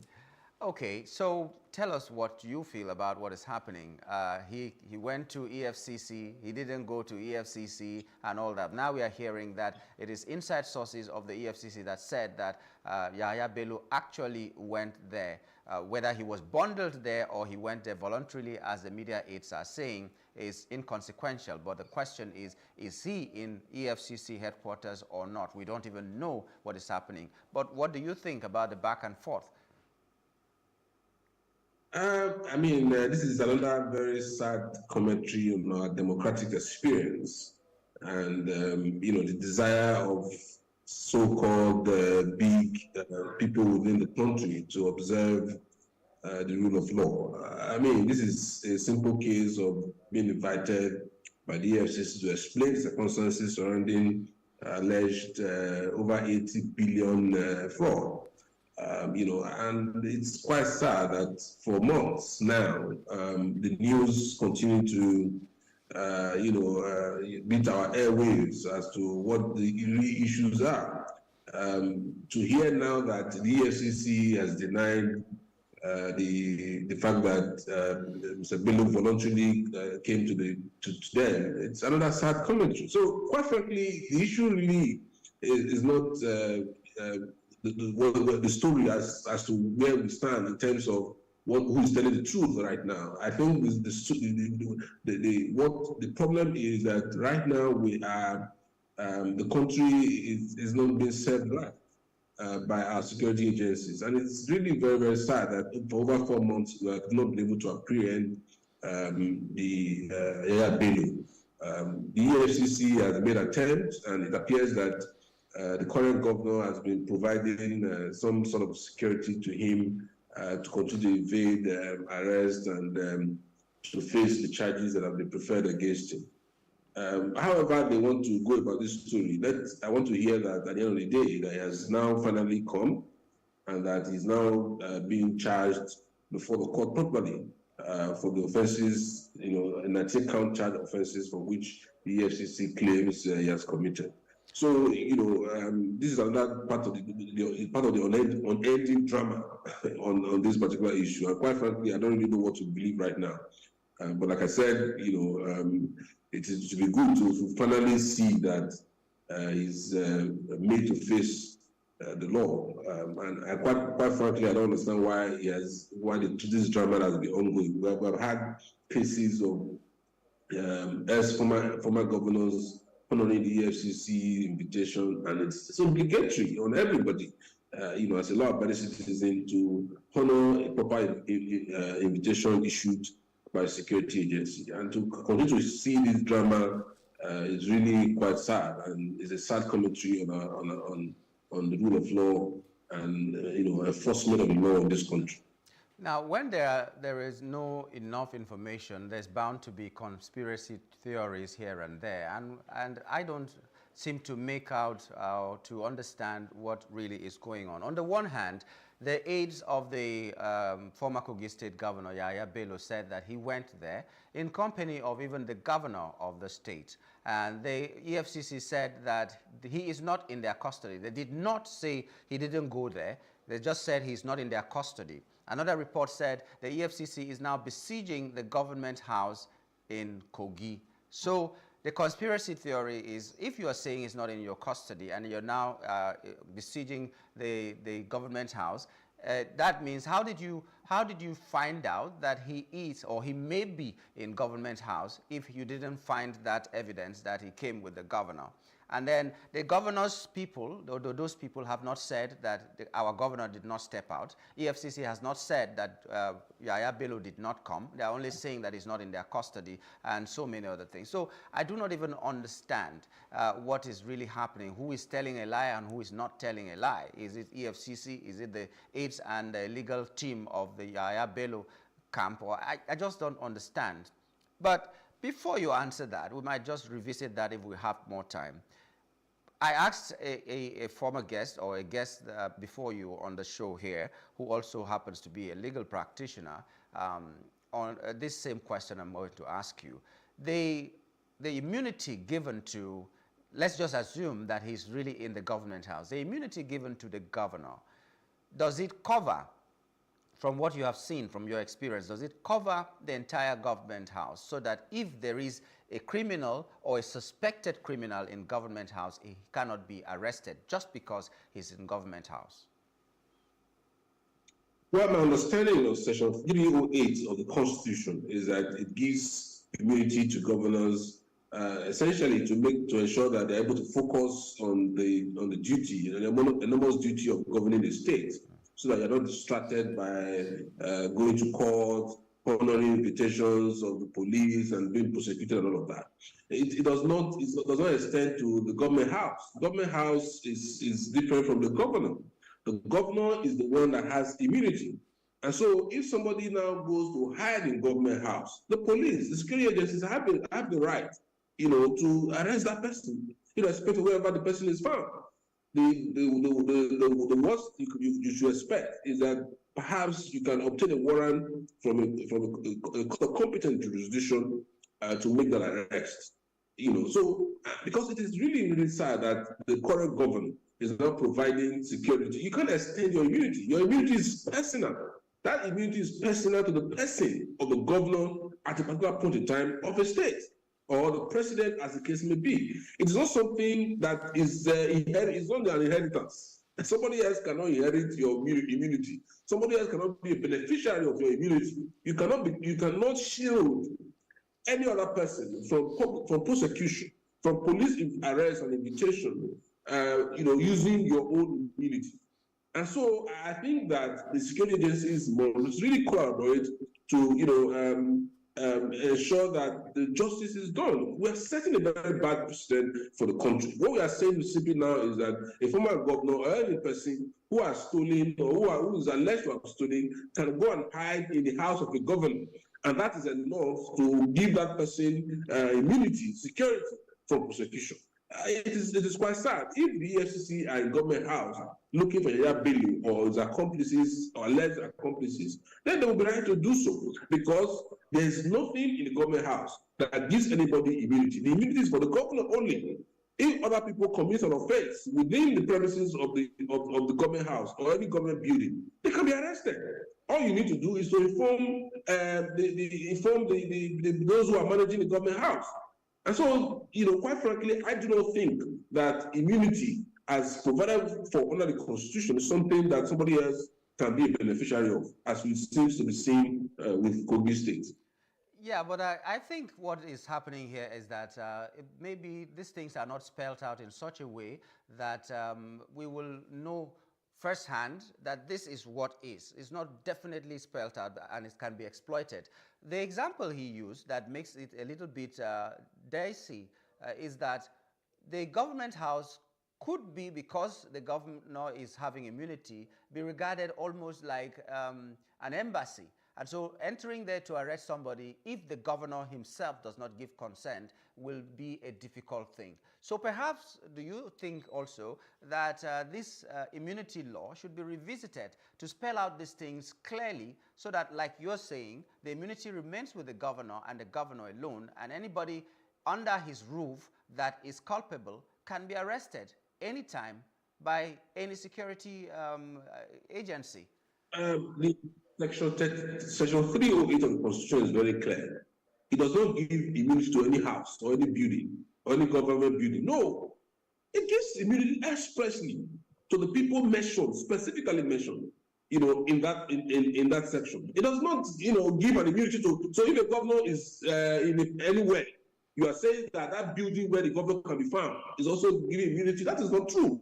Okay, so tell us what you feel about what is happening. He went to EFCC, he didn't go to EFCC and all that. Now we are hearing that it is inside sources of the EFCC that said that Yahaya Bello actually went there. Whether he was bundled there or he went there voluntarily, as the media aides are saying, is inconsequential. But the question is he in EFCC headquarters or not? We don't even know what is happening. But what do you think about the back and forth?
I mean, this is another very sad commentary on our democratic experience and, you know, the desire of so-called big people within the country to observe the rule of law. I mean, this is a simple case of being invited by the EFCC to explain the circumstances surrounding alleged over 80 billion fraud. You know, and it's quite sad that for months now, the news continue to, you know, beat our airwaves as to what the real issues are. To hear now that the EFCC has denied the fact that Mr. Bello voluntarily came to them, it's another sad commentary. So, quite frankly, the issue really is not the story as to where we stand in terms of who is telling the truth right now. I think the problem is that right now we are the country is not being served right by our security agencies, and it's really very, very sad that for over 4 months we have not been able to apprehend the Yahaya Bello. The EFCC has made attempts, and it appears that the current governor has been providing some sort of security to him to continue to evade arrest and to face the charges that have been preferred against him. However they want to go about this story, I want to hear that at the end of the day, that he has now finally come and that he's now being charged before the court properly for the offenses, you know, 19 count charge offenses for which the EFCC claims he has committed. So, you know, this is another part of the unending drama on this particular issue. And quite frankly, I don't really know what to believe right now. But like I said, you know, it is to be good to finally see that he's made to face the law. And quite frankly, I don't understand why this drama has been ongoing. We have had cases of former governors honoring the EFCC invitation, and it's obligatory on everybody, you know, as a law-abiding citizen to honor a proper invitation issued by a security agency. And to continue to see this drama is really quite sad, and it's a sad commentary on the rule of law and, you know, enforcement of the law in this country.
Now, when there is no enough information, there's bound to be conspiracy theories here and there, and I don't seem to make out to understand what really is going on. On the one hand, the aides of the former Kogi State Governor Yahaya Bello said that he went there in company of even the governor of the state, and the EFCC said that he is not in their custody. They did not say he didn't go there. They just said he's not in their custody. Another report said the EFCC is now besieging the government house in Kogi. So the conspiracy theory is, if you are saying he's not in your custody and you're now besieging the government house, that means how did you find out that he is or he may be in government house if you didn't find that evidence that he came with the governor? And then the governor's people, those people have not said that our governor did not step out. EFCC has not said that Yahaya Bello did not come. They are only saying that he's not in their custody and so many other things. So I do not even understand what is really happening, who is telling a lie and who is not telling a lie. Is it EFCC? Is it the aides and the legal team of the Yahaya Bello camp? Or I just don't understand. But before you answer that, we might just revisit that if we have more time. I asked a former guest or a guest before you on the show here, who also happens to be a legal practitioner, on this same question I'm going to ask you. The immunity given to, let's just assume that he's really in the government house, the immunity given to the governor, does it cover, from what you have seen from your experience, does it cover the entire government house so that if there is a criminal or a suspected criminal in government house, he cannot be arrested just because he's in government house?
Well, my understanding of Section 308 of the Constitution is that it gives immunity to governors essentially to ensure that they're able to focus on the duty, the enormous duty of governing the state, so that you're not distracted by going to court, honoring invitations of the police and being prosecuted and all of that. It does not extend to the government house. The government house is different from the governor. The governor is the one that has immunity. And so if somebody now goes to hide in government house, the police, the security agencies have the right, to arrest that person, irrespective of wherever the person is found. The worst you should expect is that perhaps you can obtain a warrant from a competent jurisdiction to make that arrest. So because it is really, really sad that the current government is not providing security, you can't extend your immunity. Your immunity is personal. That immunity is personal to the person of the governor at a particular point in time of a state, or the president, as the case may be. It is not something that is it's not an inheritance. Somebody else cannot inherit your immunity. Somebody else cannot be a beneficiary of your immunity. You cannot shield any other person from prosecution, from police arrest and invitation, using your own immunity. And so I think that the security agencies must really collaborate to, ensure that the justice is done. We are setting a very bad precedent for the country. What we are saying simply now is that a former governor or any person who has stolen or who is alleged to have stolen can go and hide in the house of the governor. And that is enough to give that person immunity, security from prosecution. It is quite sad. If the EFCC are in government house looking for Yahaya Bello or his accomplices or alleged accomplices, then they will be right to do so, because there is nothing in the government house that gives anybody immunity. The immunity is for the governor only. If other people commit an offense within the premises of the government house or any government building, they can be arrested. All you need to do is to inform those who are managing the government house. And so, quite frankly, I do not think that immunity, as provided for under the Constitution, is something that somebody else can be a beneficiary of, as it seems to be seen with Kogi State.
Yeah, but I think what is happening here is that maybe these things are not spelled out in such a way that we will know firsthand that this is what is. It's not definitely spelled out and it can be exploited. The example he used that makes it a little bit dicey is that the government house could be, because the governor is having immunity, be regarded almost like an embassy. And so entering there to arrest somebody, if the governor himself does not give consent, will be a difficult thing. So perhaps, do you think also that this immunity law should be revisited to spell out these things clearly, so that, like you're saying, the immunity remains with the governor and the governor alone, and anybody under his roof that is culpable can be arrested anytime by any security agency?
Section 308 of the Constitution is very clear. It does not give immunity to any house or any building or any government building. No, it gives immunity expressly to the people mentioned, specifically mentioned, in that section. It does not, give an immunity to. So if a governor is in any way you are saying that that building where the governor can be found is also giving immunity. That is not true.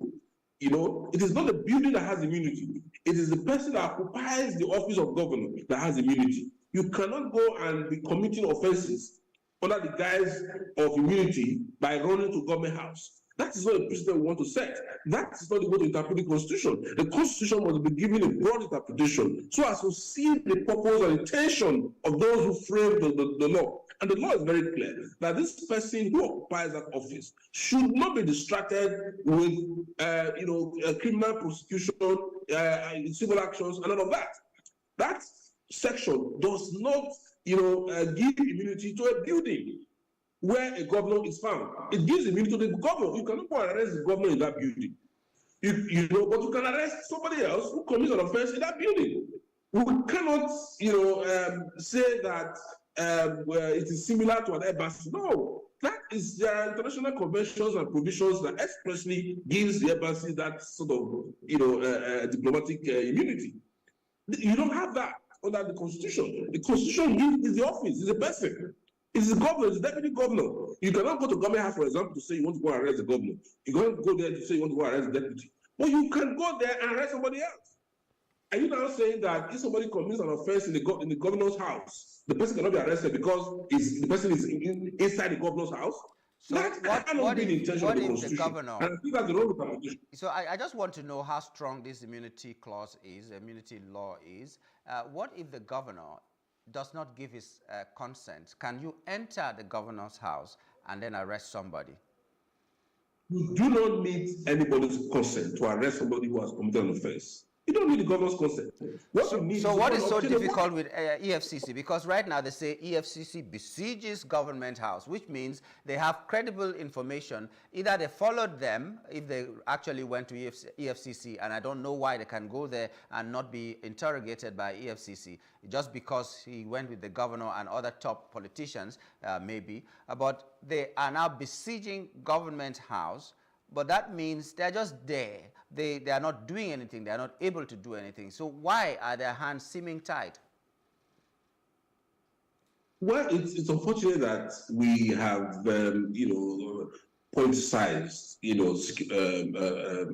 You know, it is not the building that has immunity. It is the person that occupies the office of governor that has immunity. You cannot go and be committing offenses under the guise of immunity by running to government house. That is not a precedent we want to set. That is not the way to interpret the Constitution. The Constitution must be given a broad interpretation so as to see the purpose and intention of those who framed the law. And the law is very clear that this person who occupies that office should not be distracted with, criminal prosecution, civil actions, and all of that. That section does not, give immunity to a building where a governor is found. It gives immunity to the governor. You cannot go and arrest the governor in that building. But you can arrest somebody else who commits an offense in that building. We cannot, say that it is similar to an embassy. No, that is there are international conventions and provisions that expressly gives the embassy that sort of, diplomatic immunity. You don't have that under the Constitution. The Constitution is the office, is the person. It's the governor, it's the deputy governor. You cannot go to government house, for example, to say you want to go and arrest the governor. You can't go there to say you want to go and arrest the deputy. But you can go there and arrest somebody else. Are you now saying that if somebody commits an offense in the governor's house, the person cannot be arrested because the person is inside the governor's house?
So what if the governor?
And I think that's the wrong interpretation.
So I just want to know how strong this immunity clause is, immunity law is. What if the governor does not give his consent? Can you enter the governor's house and then arrest somebody?
You do not need anybody's consent to arrest somebody who has committed an offense. You don't need the governor's consent.
So what is so difficult with EFCC? Because right now they say EFCC besieges government house, which means they have credible information. Either they followed them if they actually went to EFCC, and I don't know why they can go there and not be interrogated by EFCC, just because he went with the governor and other top politicians, maybe. But they are now besieging government house. But that means they're just there. They are not doing anything. They are not able to do anything. So why are their hands seeming tied?
Well, it's unfortunate that we have, politicized,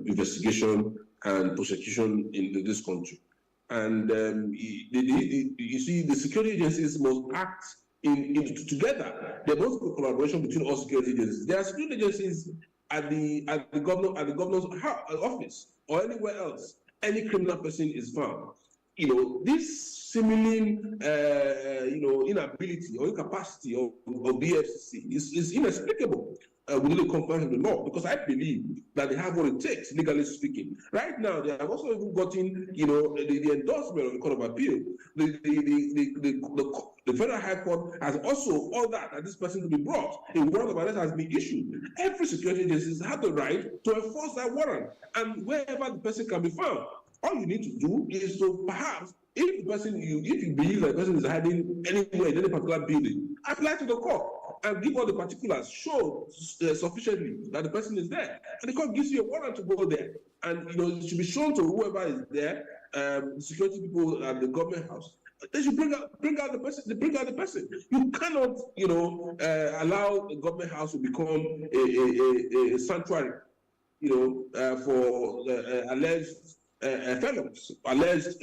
investigation and prosecution in this country. And you see, the security agencies must act together. There must be collaboration between all security agencies. There are security agencies at the governor's office or anywhere else. Any criminal person is found. This seeming inability or incapacity of EFCC is inexplicable within the confines of the law, because I believe that they have what it takes, legally speaking. Right now, they have also even gotten, the endorsement of the Court of Appeal. The Federal High Court has also ordered that this person to be brought. A warrant of arrest has been issued. Every security agency has the right to enforce that warrant, and wherever the person can be found. All you need to do is to perhaps, if you believe that the person is hiding anywhere in any particular building, apply to the court and give all the particulars, show sufficiently that the person is there, and the court gives you a warrant to go there. And it should be shown to whoever is there, security people at the government house. They should bring out the person. They bring out the person. You cannot, allow the government house to become a sanctuary, for alleged felons, alleged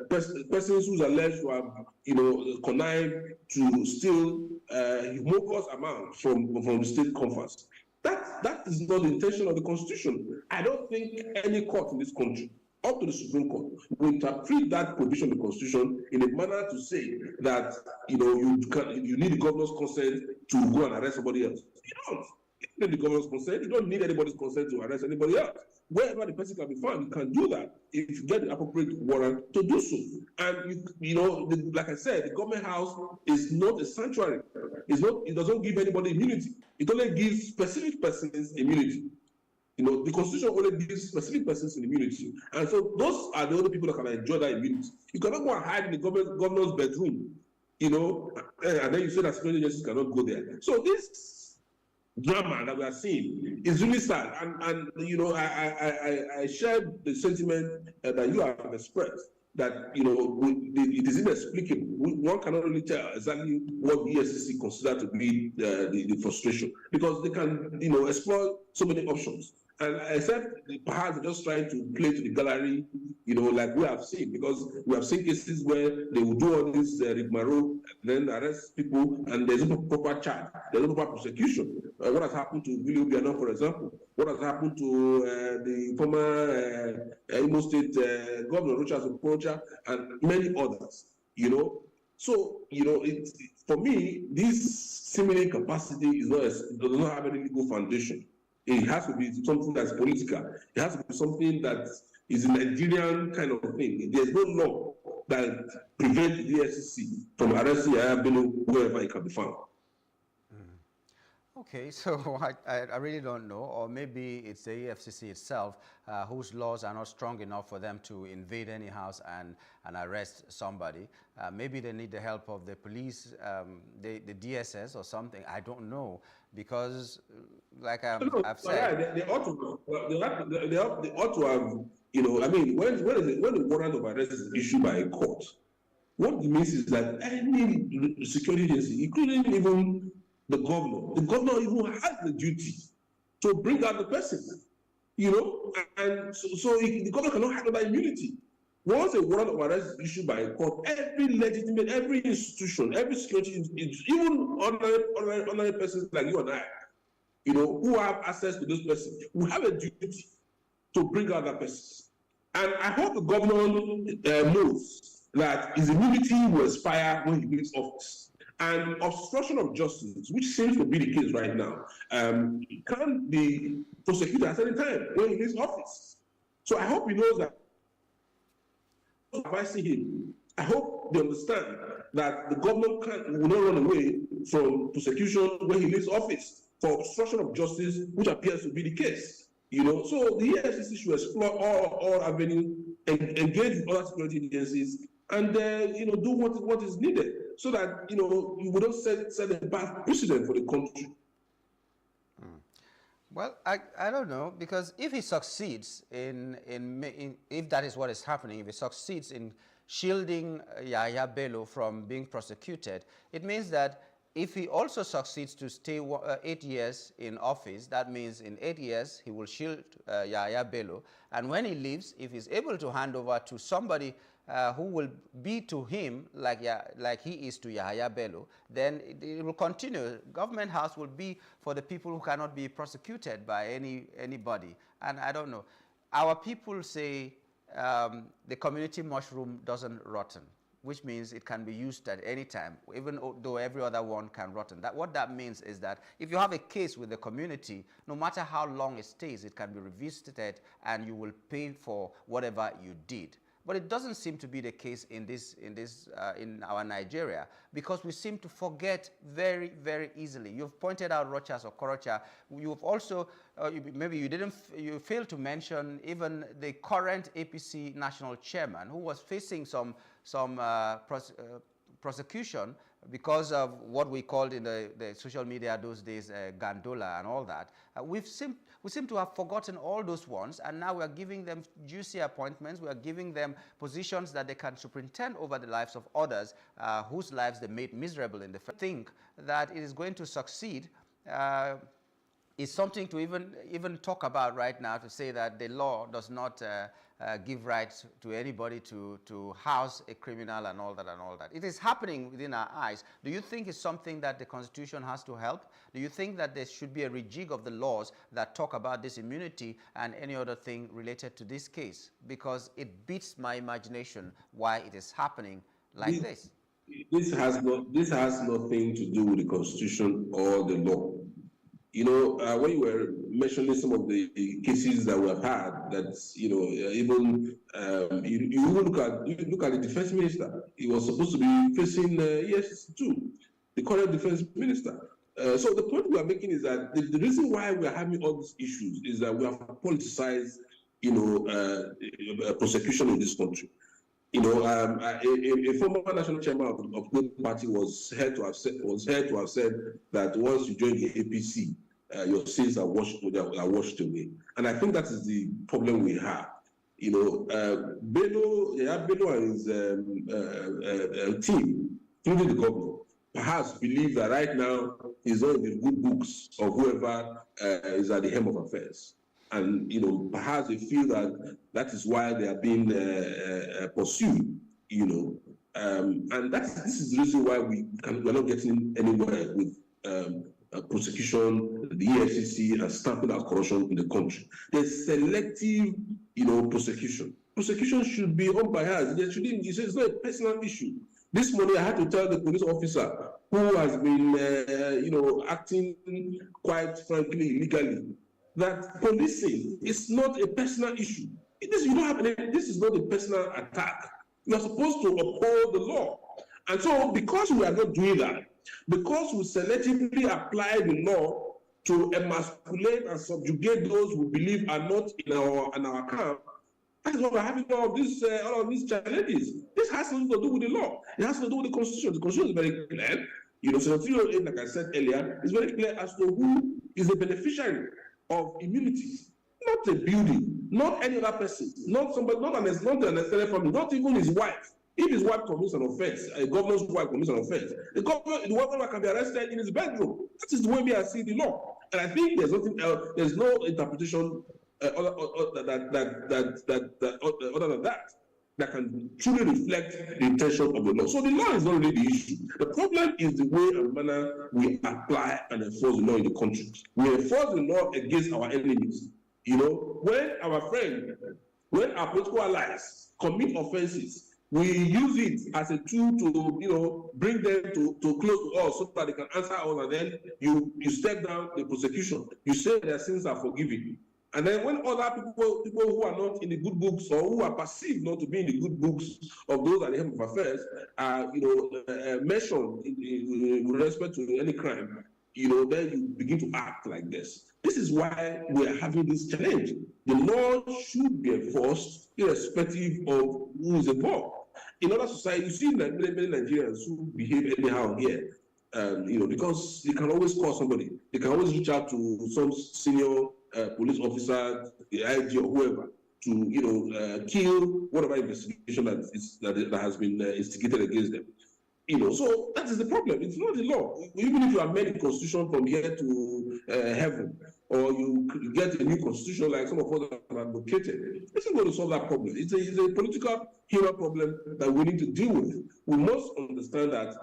persons who's alleged to have, connived to steal humongous amounts from the state coffers. That is not the intention of the Constitution. I don't think any court in this country, up to the Supreme Court, will interpret that provision of the Constitution in a manner to say that you need the governor's consent to go and arrest somebody else. You don't. You need the governor's consent. You don't need anybody's consent to arrest anybody else. Wherever the person can be found, you can do that if you get the appropriate warrant to do so. And like I said, the government house is not a sanctuary. It doesn't give anybody immunity. It only gives specific persons immunity. The Constitution only gives specific persons immunity. And so those are the only people that can enjoy that immunity. You cannot go and hide in the governor's bedroom, and then you say that security agencies cannot go there. So this drama that we are seeing is really sad. And I share the sentiment that you have expressed, that, it is inexplicable. One cannot really tell exactly what the EFCC consider to be the frustration, because they can, explore so many options. And except perhaps they're just trying to play to the gallery, like we have seen, because we have seen cases where they will do all this rigmarole, then arrest people, and there's no proper charge, there's no proper prosecution. What has happened to Willie Obiano, for example? What has happened to the former Imo State Governor Rochas Okorocha and many others? So for me, this seeming capacity does not have any legal foundation. It has to be something that's political. It has to be something that is a Nigerian kind of thing. There's no law that prevents the EFCC from arresting Yahaya Bello wherever it can be found.
Okay, so I really don't know, or maybe it's the EFCC itself whose laws are not strong enough for them to invade any house and arrest somebody. Maybe they need the help of the police, the DSS or something. I don't know, because like I've said,
they ought to have, I mean, when the warrant of arrest is issued by a court, what it means is that any security agency, including even the governor even has the duty to bring out the person, and so the governor cannot handle that immunity. Once a warrant of arrest is issued by a court, every institution, every security, even ordinary persons like you and I, who have access to those persons, will have a duty to bring out that person. And I hope the governor knows that his immunity will expire when he leaves office. And obstruction of justice, which seems to be the case right now, can be prosecuted at any time when he leaves office. So I hope he knows that. Advising him, I hope they understand that the government will not run away from prosecution when he leaves office for obstruction of justice, which appears to be the case. So the EFCC should explore all avenues, engage with other security agencies, and do what is needed, so that you would not set a bad precedent for the country.
Well, I don't know, because if he succeeds if that is what is happening, if he succeeds in shielding Yahaya Bello from being prosecuted, it means that if he also succeeds to stay 8 years in office, that means in 8 years he will shield Yahaya Bello, and when he leaves, if he's able to hand over to somebody who will be to him like he is to Yahaya Bello, then it will continue. Government house will be for the people who cannot be prosecuted by anybody. And I don't know. Our people say the community mushroom doesn't rotten, which means it can be used at any time, even though every other one can rotten. What that means is that if you have a case with the community, no matter how long it stays, it can be revisited and you will pay for whatever you did. But it doesn't seem to be the case in our Nigeria, because we seem to forget very, very easily. You've pointed out Rochas Okorocha. You've also maybe you failed to mention even the current APC national chairman, who was facing some prosecution because of what we called in the social media those days Gandola and all that. We seem to have forgotten all those ones, and now we are giving them juicy appointments. We are giving them positions that they can superintend over the lives of others whose lives they made miserable in the first. I think that it is going to succeed is something to even talk about right now, to say that the law does not give rights to anybody to house a criminal and all that. It is happening within our eyes. Do you think it's something that the Constitution has to help? Do you think that there should be a rejig of the laws that talk about this immunity and any other thing related to this case? Because it beats my imagination why it is happening like this.
This has nothing to do with the Constitution or the law. When you were mentioning some of the cases that we have had, that even you look at the defense minister. He was supposed to be facing EFCC too, the current defense minister. So the point we are making is that the reason why we are having all these issues is that we have politicized, prosecution in this country. A former national chairman of the party was heard to have said that once you join the APC, your sins are washed away. And I think that is the problem we have. Bello and his team, including the governor, perhaps believe that right now he's not in the good books of whoever is at the helm of affairs. And, perhaps they feel that is why they are being pursued, and this is the reason why we're not getting anywhere with prosecution, the EFCC, and stamping out corruption in the country. There's selective, prosecution. Prosecution should be unbiased. There shouldn't. It's not a personal issue. This morning, I had to tell the police officer who has been, acting quite frankly illegally, that policing is not a personal issue. This is not a personal attack. You are supposed to uphold the law. And so, because we are not doing that, because we selectively apply the law to emasculate and subjugate those who believe are not in our camp, that is why we're having all of these challenges. This has nothing to do with the law. It has to do with the Constitution. The Constitution is very clear. Section 308, like I said earlier, is very clear as to who is the beneficiary of immunity. Not a building, not any other person, not somebody, not an extended family, not even his wife. If his wife commits an offense, a governor's wife commits an offense, the governor can be arrested in his bedroom. That is the way we are seeing the law. And I think there's nothing else, there's no interpretation other than that can truly reflect the intention of the law. So the law is not really the issue. The problem is the way and manner we apply and enforce the law in the country. We enforce the law against our enemies. When our political allies commit offenses, we use it as a tool to, bring them to close to us so that they can answer us, and then you step down the prosecution. You say their sins are forgiven. And then when other people who are not in the good books or who are perceived not to be in the good books of those at the helm of affairs are, mentioned with respect to any crime, then you begin to act like this. This is why we are having this challenge. The law should be enforced irrespective of who is involved. In other societies, you see many Nigerians who behave anyhow here, because they can always call somebody. They can always reach out to some senior police officer, the IG or whoever, to kill whatever investigation that has been instigated against them. So that is the problem. It's not the law. Even if you amend the constitution from here to heaven, or you get a new constitution like some of us have advocated, it's not going to solve that problem. It's a political human problem that we need to deal with. We must understand that,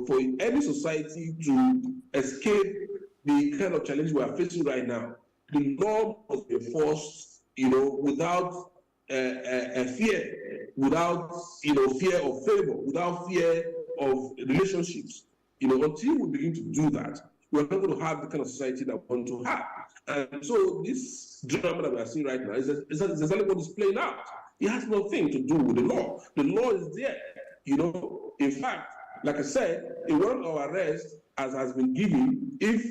for any society to escape the kind of challenge we are facing right now, the law must be enforced, without fear, without fear of favor, without fear of relationships. Until we begin to do that, we're not going to have the kind of society that we want to have. And so this drama that we are seeing right now is exactly what is playing out. It has nothing to do with the law. The law is there. In fact, like I said, a warrant of arrest as has been given, if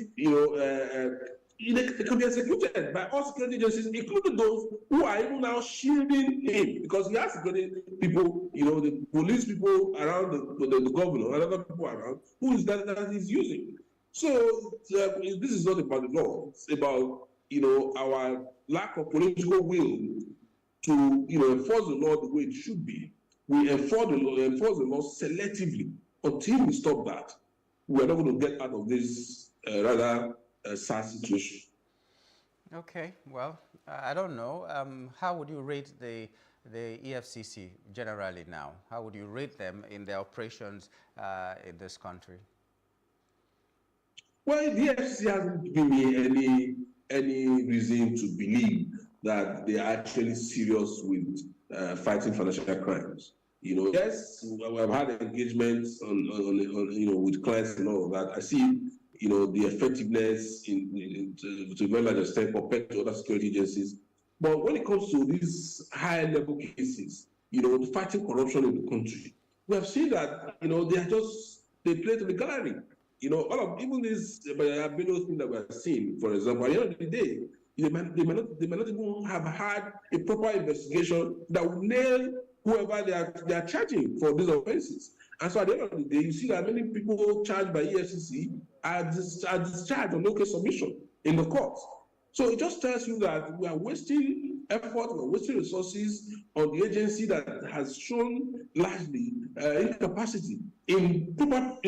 they can be executed by all security agencies, including those who are even now shielding him, because he has security people, the police people around the governor and other people around, who is that he's using. So this is not about the law. It's about our lack of political will to enforce the law the way it should be. We enforce the law selectively. Until we stop that, we are not going to get out of this rather sad situation.
Okay, well, I don't know. How would you rate the EFCC generally now? How would you rate them in their operations in this country?
Well, the EFCC hasn't given me any reason to believe that they are actually serious with fighting financial crimes. Yes, I've had engagements on with clients and all of that. I see, the effectiveness to a very large extent compared to other security agencies. But when it comes to these high-level cases, fighting corruption in the country, we have seen that, they play to the gallery. Even this Bello thing that we are seeing, for example, at the end of the day, they might not even have had a proper investigation that would nail whoever they are charging for these offenses. And so at the end of the day, you see that many people charged by EFCC are discharged on no case submission in the courts. So it just tells you that we are wasting effort, we're wasting resources on the agency that has shown largely incapacity in proper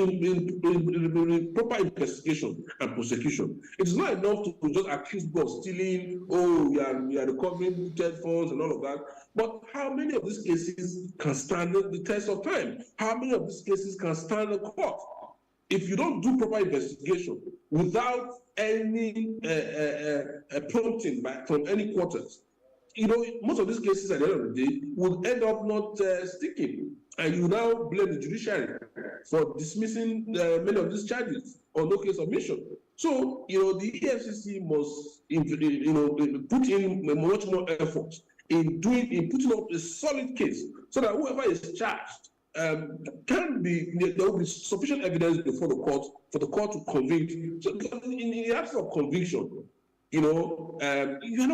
investigation and prosecution. It is not enough to just accuse people of stealing, we are recovering debt funds and all of that. But how many of these cases can stand the test of time? How many of these cases can stand the court? If you don't do proper investigation without any prompting from any quarters, most of these cases at the end of the day will end up not sticking. And you now blame the judiciary for dismissing many of these charges on no case submission. So, the EFCC must, put in much more effort in putting up a solid case so that whoever is charged there will be sufficient evidence before the court for the court to convict. So in the absence of conviction, you're not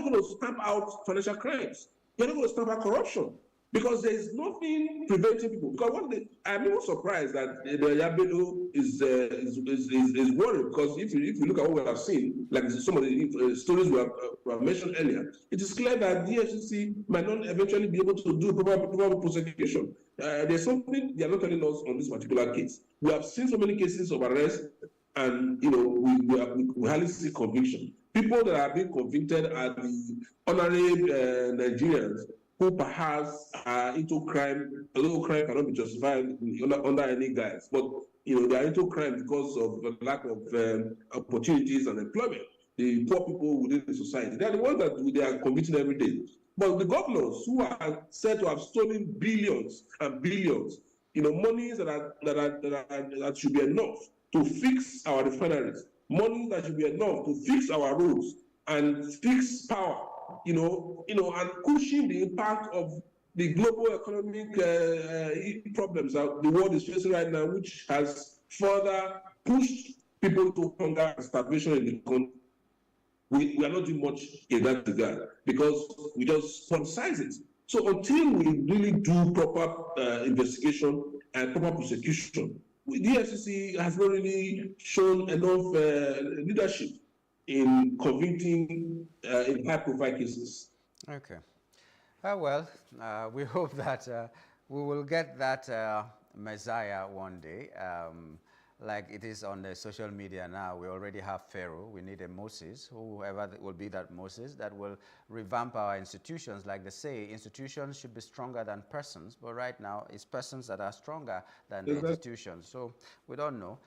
going to stamp out financial crimes. You're not going to stamp out corruption because there is nothing preventing people. Because I'm even surprised that the Yahaya Bello is worried, because if you look at what we have seen, like some of the stories we have mentioned earlier, it is clear that the FCC might not eventually be able to do proper prosecution. There's something they are not telling us on this particular case. We have seen so many cases of arrest, and we hardly see conviction. People that are being convicted are the honorary Nigerians who perhaps are into crime, although crime cannot be justified under any guise. But they are into crime because of the lack of opportunities and employment. The poor people within the society, they are the ones that they are convicting every day. But the governors who are said to have stolen billions and billions, monies that should be enough to fix our refineries, money that should be enough to fix our roads and fix power, and cushion the impact of the global economic problems that the world is facing right now, which has further pushed people to hunger and starvation in the country. We are not doing much in that regard because we just politicize it. So until we really do proper investigation and proper prosecution, the FCC has not really shown enough leadership in convicting in high-profile cases.
Okay. We hope that we will get that Messiah one day. Like it is on the social media now, we already have Pharaoh. We need a Moses, whoever will be that Moses, that will revamp our institutions. Like they say, institutions should be stronger than persons, but right now it's persons that are stronger than the institutions. So we don't know.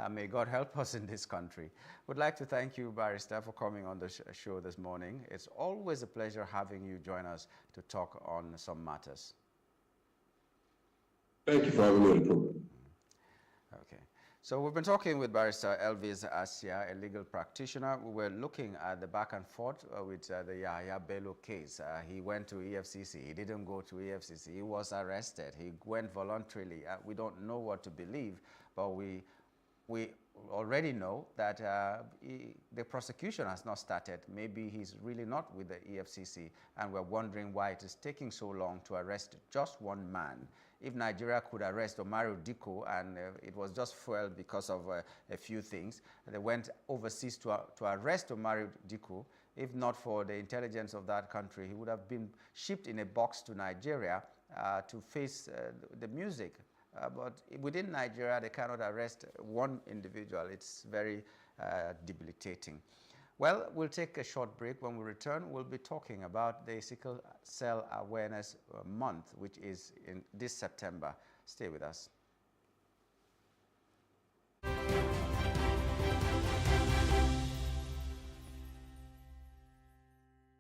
May God help us in this country. Would like to thank you, Barrister, for coming on the show this morning. It's always a pleasure having you join us to talk on some matters.
Thank you for having me on the program.
Okay. So we've been talking with Barrister Elvis Asia, a legal practitioner. We were looking at the back and forth with the Yahaya Bello case. He went to EFCC. He didn't go to EFCC. He was arrested. He went voluntarily. We don't know what to believe, but we already know that the prosecution has not started. Maybe he's really not with the EFCC, and we're wondering why it is taking so long to arrest just one man. If Nigeria could arrest Umaru Dikko, and it was just fueled because of a few things, they went overseas to arrest Umaru Dikko. If not for the intelligence of that country, he would have been shipped in a box to Nigeria to face the music. But within Nigeria, they cannot arrest one individual. It's very debilitating. Well, we'll take a short break. When we return, we'll be talking about the Sickle Cell Awareness Month, which is in this September. Stay with us.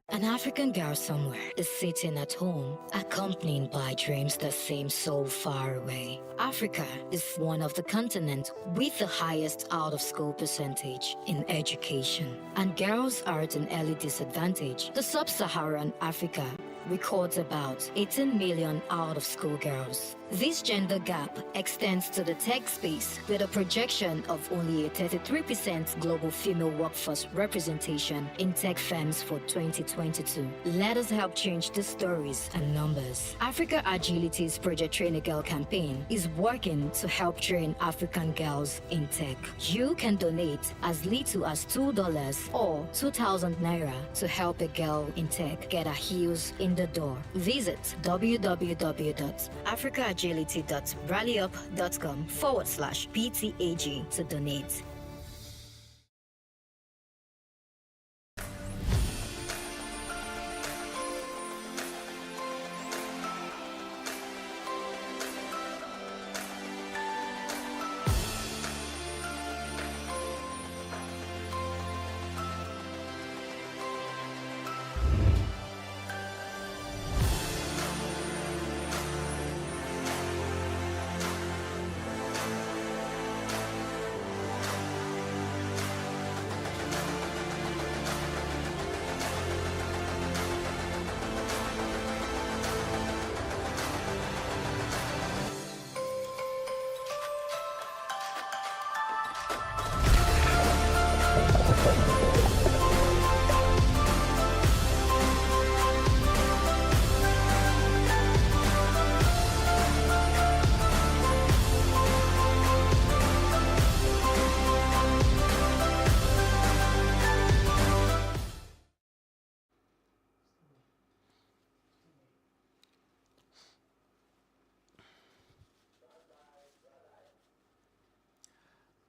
An African girl somewhere is sitting at home, accompanied by dreams that seem so far away. Africa is one of the continents with the highest out-of-school percentage in education, and girls are at an early disadvantage. The sub-Saharan Africa records about 18 million out-of-school girls. This gender gap extends to the tech space with a projection of only a 33% global female workforce representation in tech firms for 2022. Let us help change the stories and numbers. Africa Agility's Project Train a Girl campaign is working to help train African girls in tech. You can donate as little as $2 or 2,000 naira to help a girl in tech get her heels in the door. Visit www.africaagility.rallyup.com/PTAG to donate.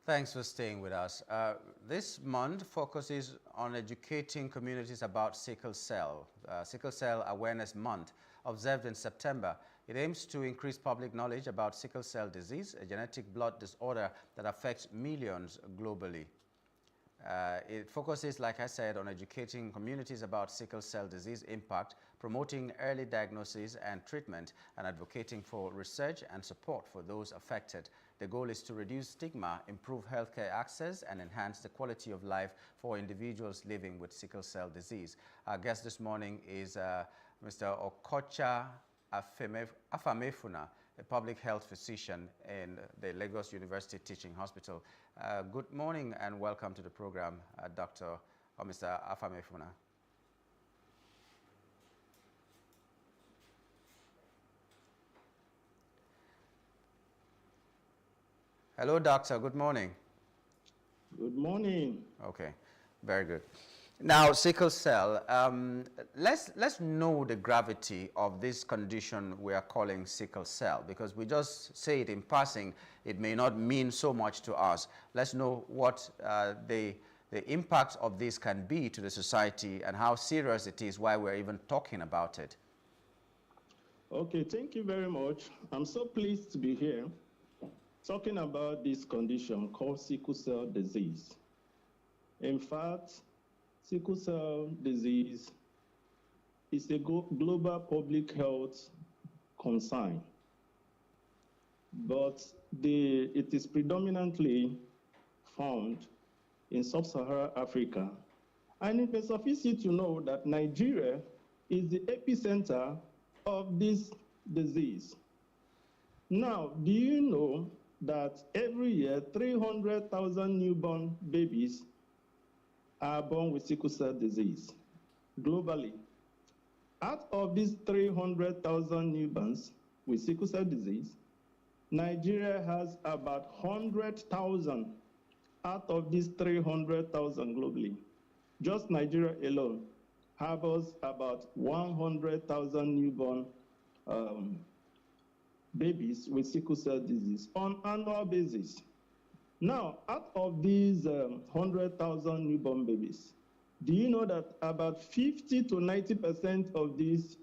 Thanks for staying with us. This month focuses on educating communities about sickle cell. Sickle Cell Awareness Month, observed in September. It aims to increase public knowledge about sickle cell disease, a genetic blood disorder that affects millions globally. It focuses, like I said, on educating communities about sickle cell disease impact, promoting early diagnosis and treatment, and advocating for research and support for those affected. The goal is to reduce stigma, improve healthcare access, and enhance the quality of life for individuals living with sickle cell disease. Our guest this morning is Mr. Okocha Afamefuna, a public health physician in the Lagos University Teaching Hospital. Good morning and welcome to the program, Dr. or Mr. Afamefuna. Hello, doctor. Good morning.
Good morning.
Okay, very good. Now, sickle cell. Let's know the gravity of this condition we are calling sickle cell, because we just say it in passing. It may not mean so much to us. Let's know what the impact of this can be to the society and how serious it is, why we're even talking about it.
Okay, thank you very much. I'm so pleased to be here talking about this condition called sickle cell disease. In fact, sickle cell disease is a global public health concern, but it is predominantly found in sub-Saharan Africa. And it may suffice you to know that Nigeria is the epicenter of this disease. Now, do you know that every year 300,000 newborn babies are born with sickle cell disease globally? Out of these 300,000 newborns with sickle cell disease, Nigeria has about 100,000 out of these 300,000 globally. Just Nigeria alone harbors about 100,000 newborn babies with sickle cell disease on an annual basis. Now, out of these 100,000 newborn babies, do you know that about 50 to 90% of these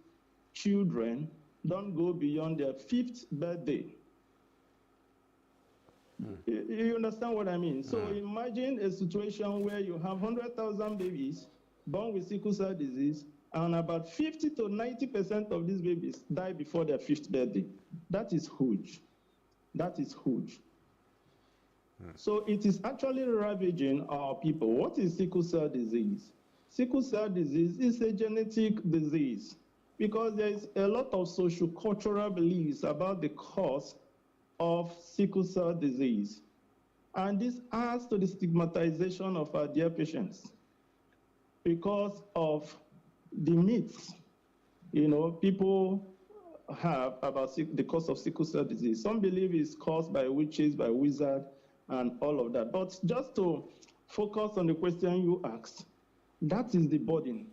children don't go beyond their 5th birthday? You understand what I mean? So imagine a situation where you have 100,000 babies born with sickle cell disease, and about 50 to 90% of these babies die before their 5th birthday. That is huge. That is huge. So it is actually ravaging our people. What is sickle cell disease? Sickle cell disease is a genetic disease because there is a lot of socio-cultural beliefs about the cause of sickle cell disease. And this adds to the stigmatization of our dear patients because of the myths, people have about the cause of sickle cell disease. Some believe it's caused by witches, by wizards, and all of that. But just to focus on the question you asked, that is the burden.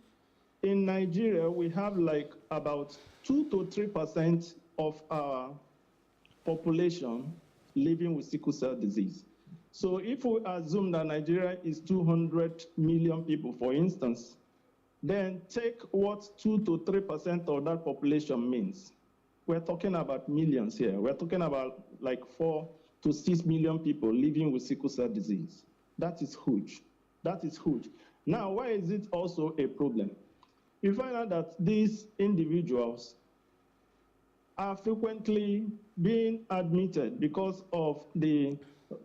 In Nigeria, we have like about 2 to 3% of our population living with sickle cell disease. So if we assume that Nigeria is 200 million people, for instance, then take what 2 to 3% of that population means. We're talking about millions here. We're talking about like 4 to 6 million people living with sickle cell disease. That is huge. That is huge. Now, why is it also a problem? You find out that these individuals are frequently being admitted because of the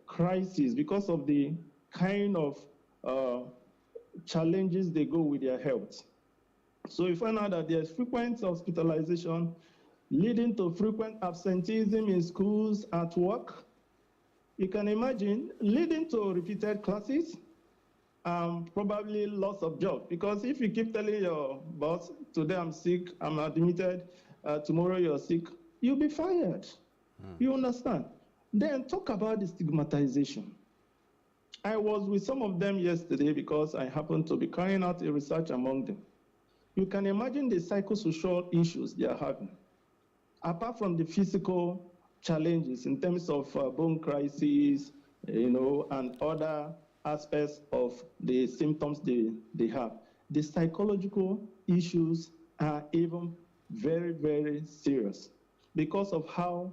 crisis, because of the kind of challenges they go with their health. So you find out that there's frequent hospitalization, leading to frequent absenteeism in schools, at work. You can imagine, leading to repeated classes, probably loss of job. Because if you keep telling your boss, today I'm sick, I'm admitted, tomorrow you're sick, you'll be fired. You understand? Then talk about the stigmatization. I was with some of them yesterday because I happened to be carrying out a research among them. You can imagine the psychosocial issues they are having. Apart from the physical challenges in terms of bone crises, and other aspects of the symptoms they have, the psychological issues are even very, very serious because of how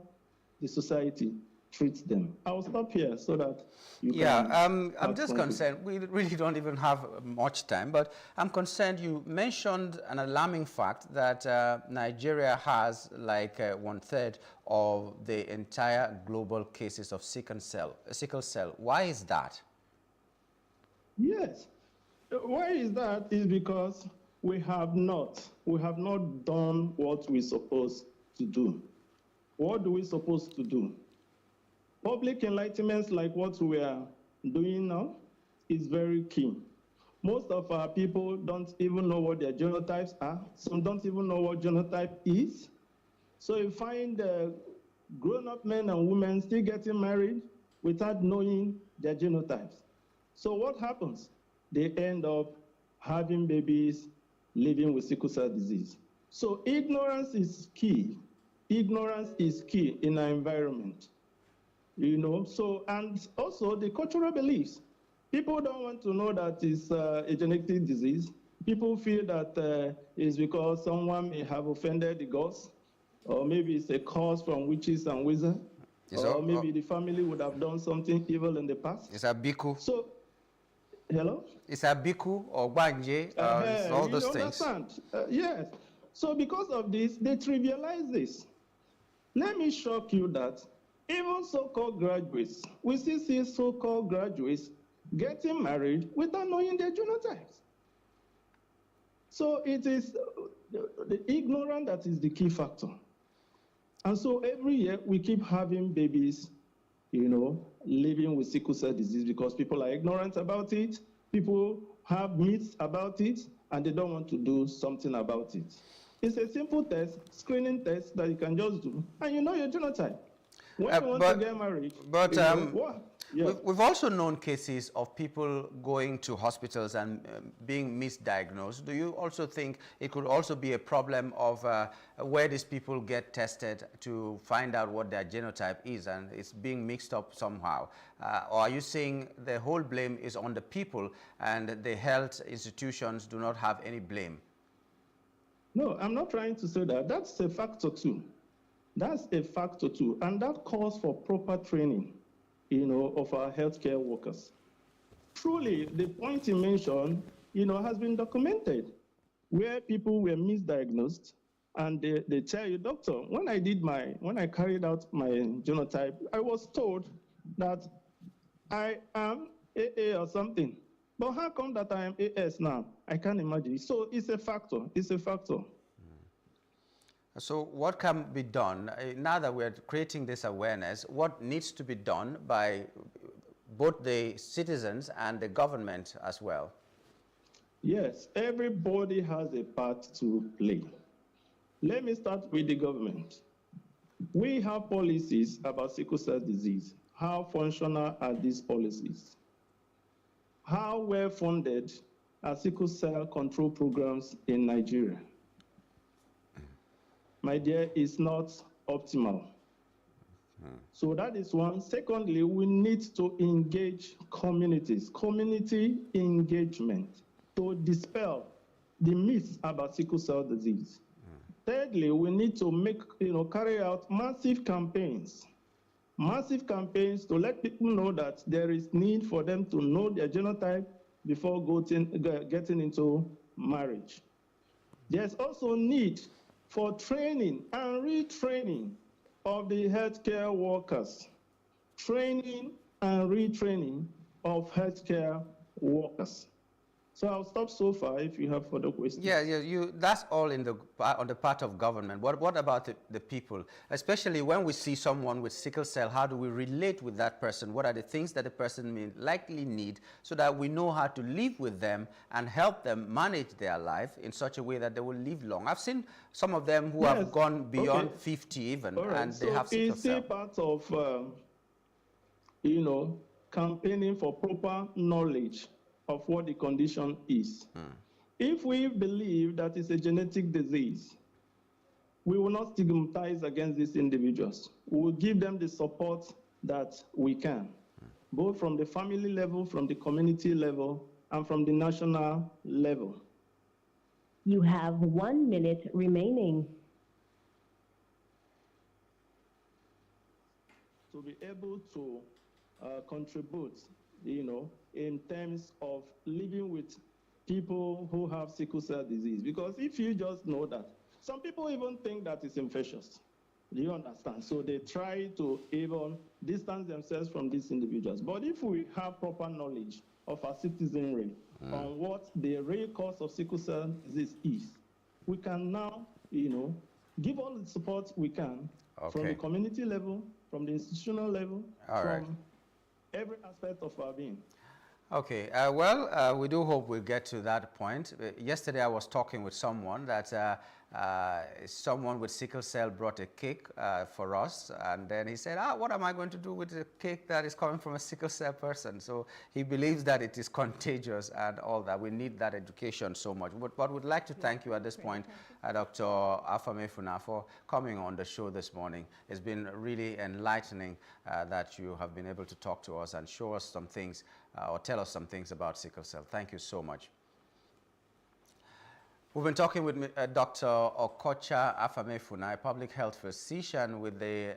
the society treats them. I'll stop here so that you can...
I'm just concerned. We really don't even have much time, but I'm concerned you mentioned an alarming fact that Nigeria has like 1/3 of the entire global cases of sickle cell. Why is that?
Yes. Why is that? Is because we have not done what we're supposed to do. What do we supposed to do? Public enlightenment like what we are doing now is very key. Most of our people don't even know what their genotypes are. Some don't even know what genotype is. So you find grown-up men and women still getting married without knowing their genotypes. So what happens? They end up having babies living with sickle cell disease. So ignorance is key. Ignorance is key in our environment. So, and also the cultural beliefs. People don't want to know that it's a genetic disease. People feel that it's because someone may have offended the gods, or maybe it's a cause from witches and wizards, or maybe the family would have done something evil in the past.
It's a biku.
So, hello?
It's a biku or banje, all those things.
Yes. So because of this, they trivialize this. Let me shock you that even so-called graduates, we still see so-called graduates getting married without knowing their genotypes. So it is the ignorance that is the key factor. And so every year we keep having babies, living with sickle cell disease because people are ignorant about it, people have myths about it, and they don't want to do something about it. It's a simple test, screening test that you can just do, and you know your genotype. When you want to get married,
we've also known cases of people going to hospitals and being misdiagnosed. Do you also think it could also be a problem of where these people get tested to find out what their genotype is and it's being mixed up somehow? Or are you saying the whole blame is on the people and the health institutions do not have any blame?
No, I'm not trying to say that. That's a factor too. That's a factor too, and that calls for proper training, of our healthcare workers. Truly, the point you mentioned, has been documented, where people were misdiagnosed, and they tell you, doctor, when I carried out my genotype, I was told that I am AA or something. But how come that I am AS now? I can't imagine. So it's a factor. It's a factor.
So what can be done now that we're creating this awareness? What needs to be done by both the citizens and the government as well?
Yes, everybody has a part to play. Let me start with the government. We have policies about sickle cell disease. How functional are these policies? How well funded are sickle cell control programs in Nigeria? My dear, it's not optimal. So that is one. Secondly, we need to engage communities, community engagement to dispel the myths about sickle cell disease. Thirdly, we need to carry out massive campaigns to let people know that there is need for them to know their genotype before getting into marriage. There's also need for training and retraining of the healthcare workers. Training and retraining of healthcare workers. So I'll stop so far if you have further questions.
Yeah, that's all on the part of government. What about the people? Especially when we see someone with sickle cell, how do we relate with that person? What are the things that the person may likely need so that we know how to live with them and help them manage their life in such a way that they will live long? I've seen some of them who have gone beyond 50 even, and they have sickle cell.
It's part of, campaigning for proper knowledge of what the condition is. If we believe that it's a genetic disease, we will not stigmatize against these individuals. We will give them the support that we can, both from the family level, from the community level, and from the national level.
You have 1 minute remaining.
To be able to contribute, in terms of living with people who have sickle cell disease. Because if you just know that, some people even think that it's infectious. Do you understand? So they try to even distance themselves from these individuals. But if we have proper knowledge of our citizenry on what the real cause of sickle cell disease is, we can now, give all the support we can from the community level, from the institutional level, from every aspect of our being.
Okay, we do hope we'll get to that point. Yesterday I was talking with someone that someone with sickle cell brought a cake for us, and then he said, what am I going to do with a cake that is coming from a sickle cell person? So he believes that it is contagious and all that. We need that education so much. But would like to thank you at this point, Dr. Afame Funa, for coming on the show this morning. It's been really enlightening that you have been able to talk to us and show us some things or tell us some things about sickle cell. Thank you so much. We've been talking with Dr. Okocha Afame Funa, a public health physician with the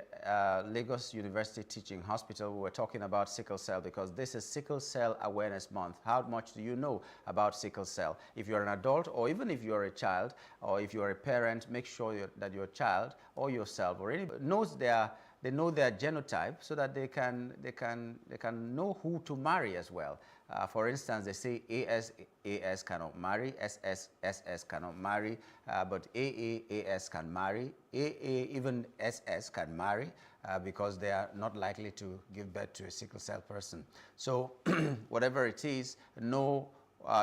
Lagos University Teaching Hospital. We were talking about sickle cell because this is Sickle Cell Awareness Month. How much do you know about sickle cell? If you're an adult, or even if you're a child, or if you're a parent, make sure that your child or yourself already knows they know their genotype so that they can know who to marry as well. For instance, they say AS cannot marry, SS cannot marry, but AS can marry, even SS can marry because they are not likely to give birth to a sickle cell person. So whatever it is, know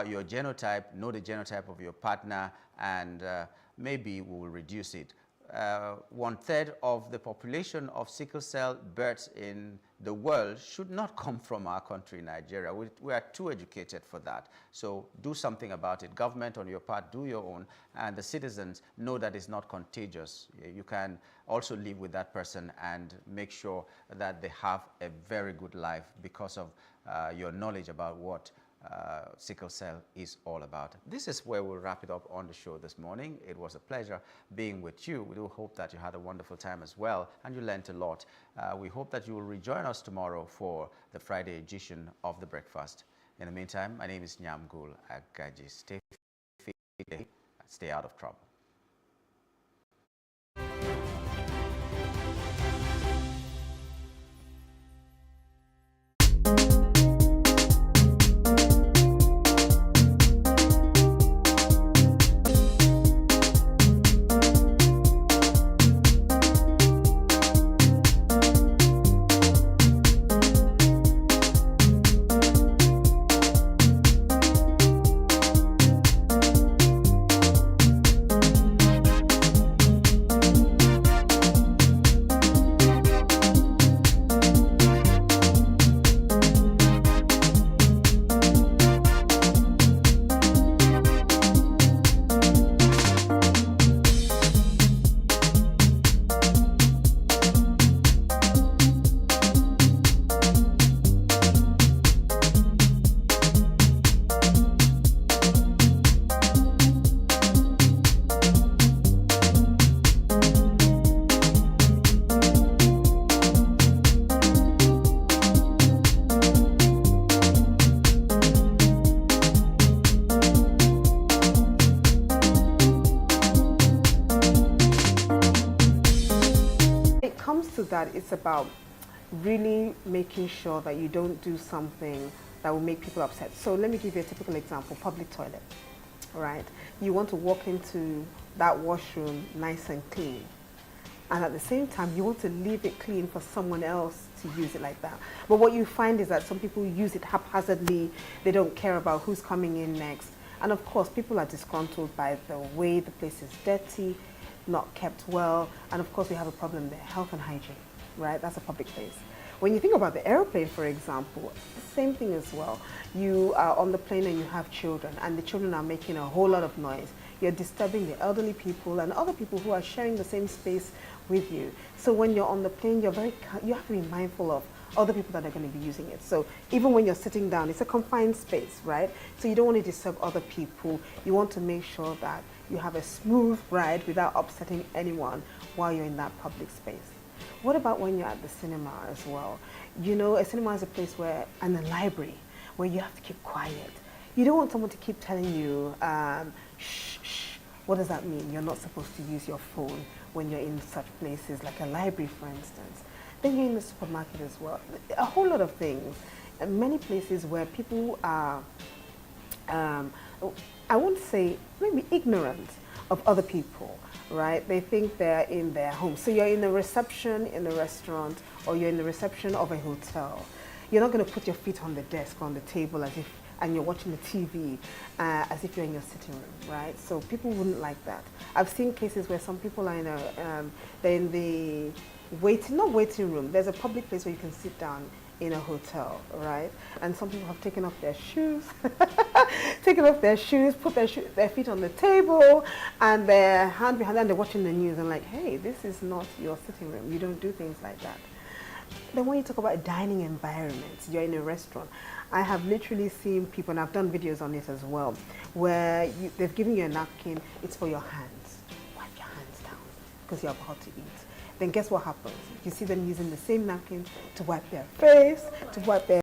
your genotype, know the genotype of your partner, and maybe we will reduce it. 1/3 of the population of sickle cell births in the world should not come from our country, Nigeria. We are too educated for that. So do something about it. Government on your part, do your own, and the citizens know that it's not contagious. You can also live with that person and make sure that they have a very good life because of your knowledge about what sickle cell is all about. This is where we'll wrap it up on the show this morning. It was a pleasure being with you. We do hope that you had a wonderful time as well and you learned a lot. We hope that you will rejoin us tomorrow for the Friday edition of The Breakfast. In the meantime, my name is Nyamgul Agaji. Stay fit, stay out of trouble.
that it's about really making sure that you don't do something that will make people upset. So let me give you a typical example, public toilet, right? You want to walk into that washroom nice and clean. And at the same time, you want to leave it clean for someone else to use it like that. But what you find is that some people use it haphazardly. They don't care about who's coming in next. And of course, people are disgruntled by the way the place is dirty, not kept well. And of course, we have a problem there, health and hygiene, right? That's a public place. When you think about the airplane, for example, same thing as well. You are on the plane and you have children, and the children are making a whole lot of noise. You're disturbing the elderly people and other people who are sharing the same space with you. So when you're on the plane, you have to be mindful of other people that are going to be using it. So even when you're sitting down, it's a confined space, right? So you don't want to disturb other people. You want to make sure that you have a smooth ride without upsetting anyone while you're in that public space. What about when you're at the cinema as well? You know, a cinema is a place where, and a library, where you have to keep quiet. You don't want someone to keep telling you, shh, shh. What does that mean? You're not supposed to use your phone when you're in such places, like a library, for instance. Then you're in the supermarket as well. A whole lot of things. Many places where people are, I won't say maybe ignorant of other people, right? They think they're in their home. So you're in a reception in a restaurant, or you're in the reception of a hotel. You're not going to put your feet on the desk, on the table, and you're watching the TV as if you're in your sitting room, right? So people wouldn't like that. I've seen cases where some people are they're in the not waiting room. There's a public place where you can sit down in a hotel, right? And some people have taken off their shoes, put their feet on the table, and their hand behind them, they're watching the news and like, hey, this is not your sitting room. You don't do things like that. Then when you talk about dining environments, you're in a restaurant. I have literally seen people, and I've done videos on it as well, where they've given you a napkin, it's for your hands. Wipe your hands down, because you're about to eat. Then guess what happens? You see them using the same napkin to wipe their face, to wipe their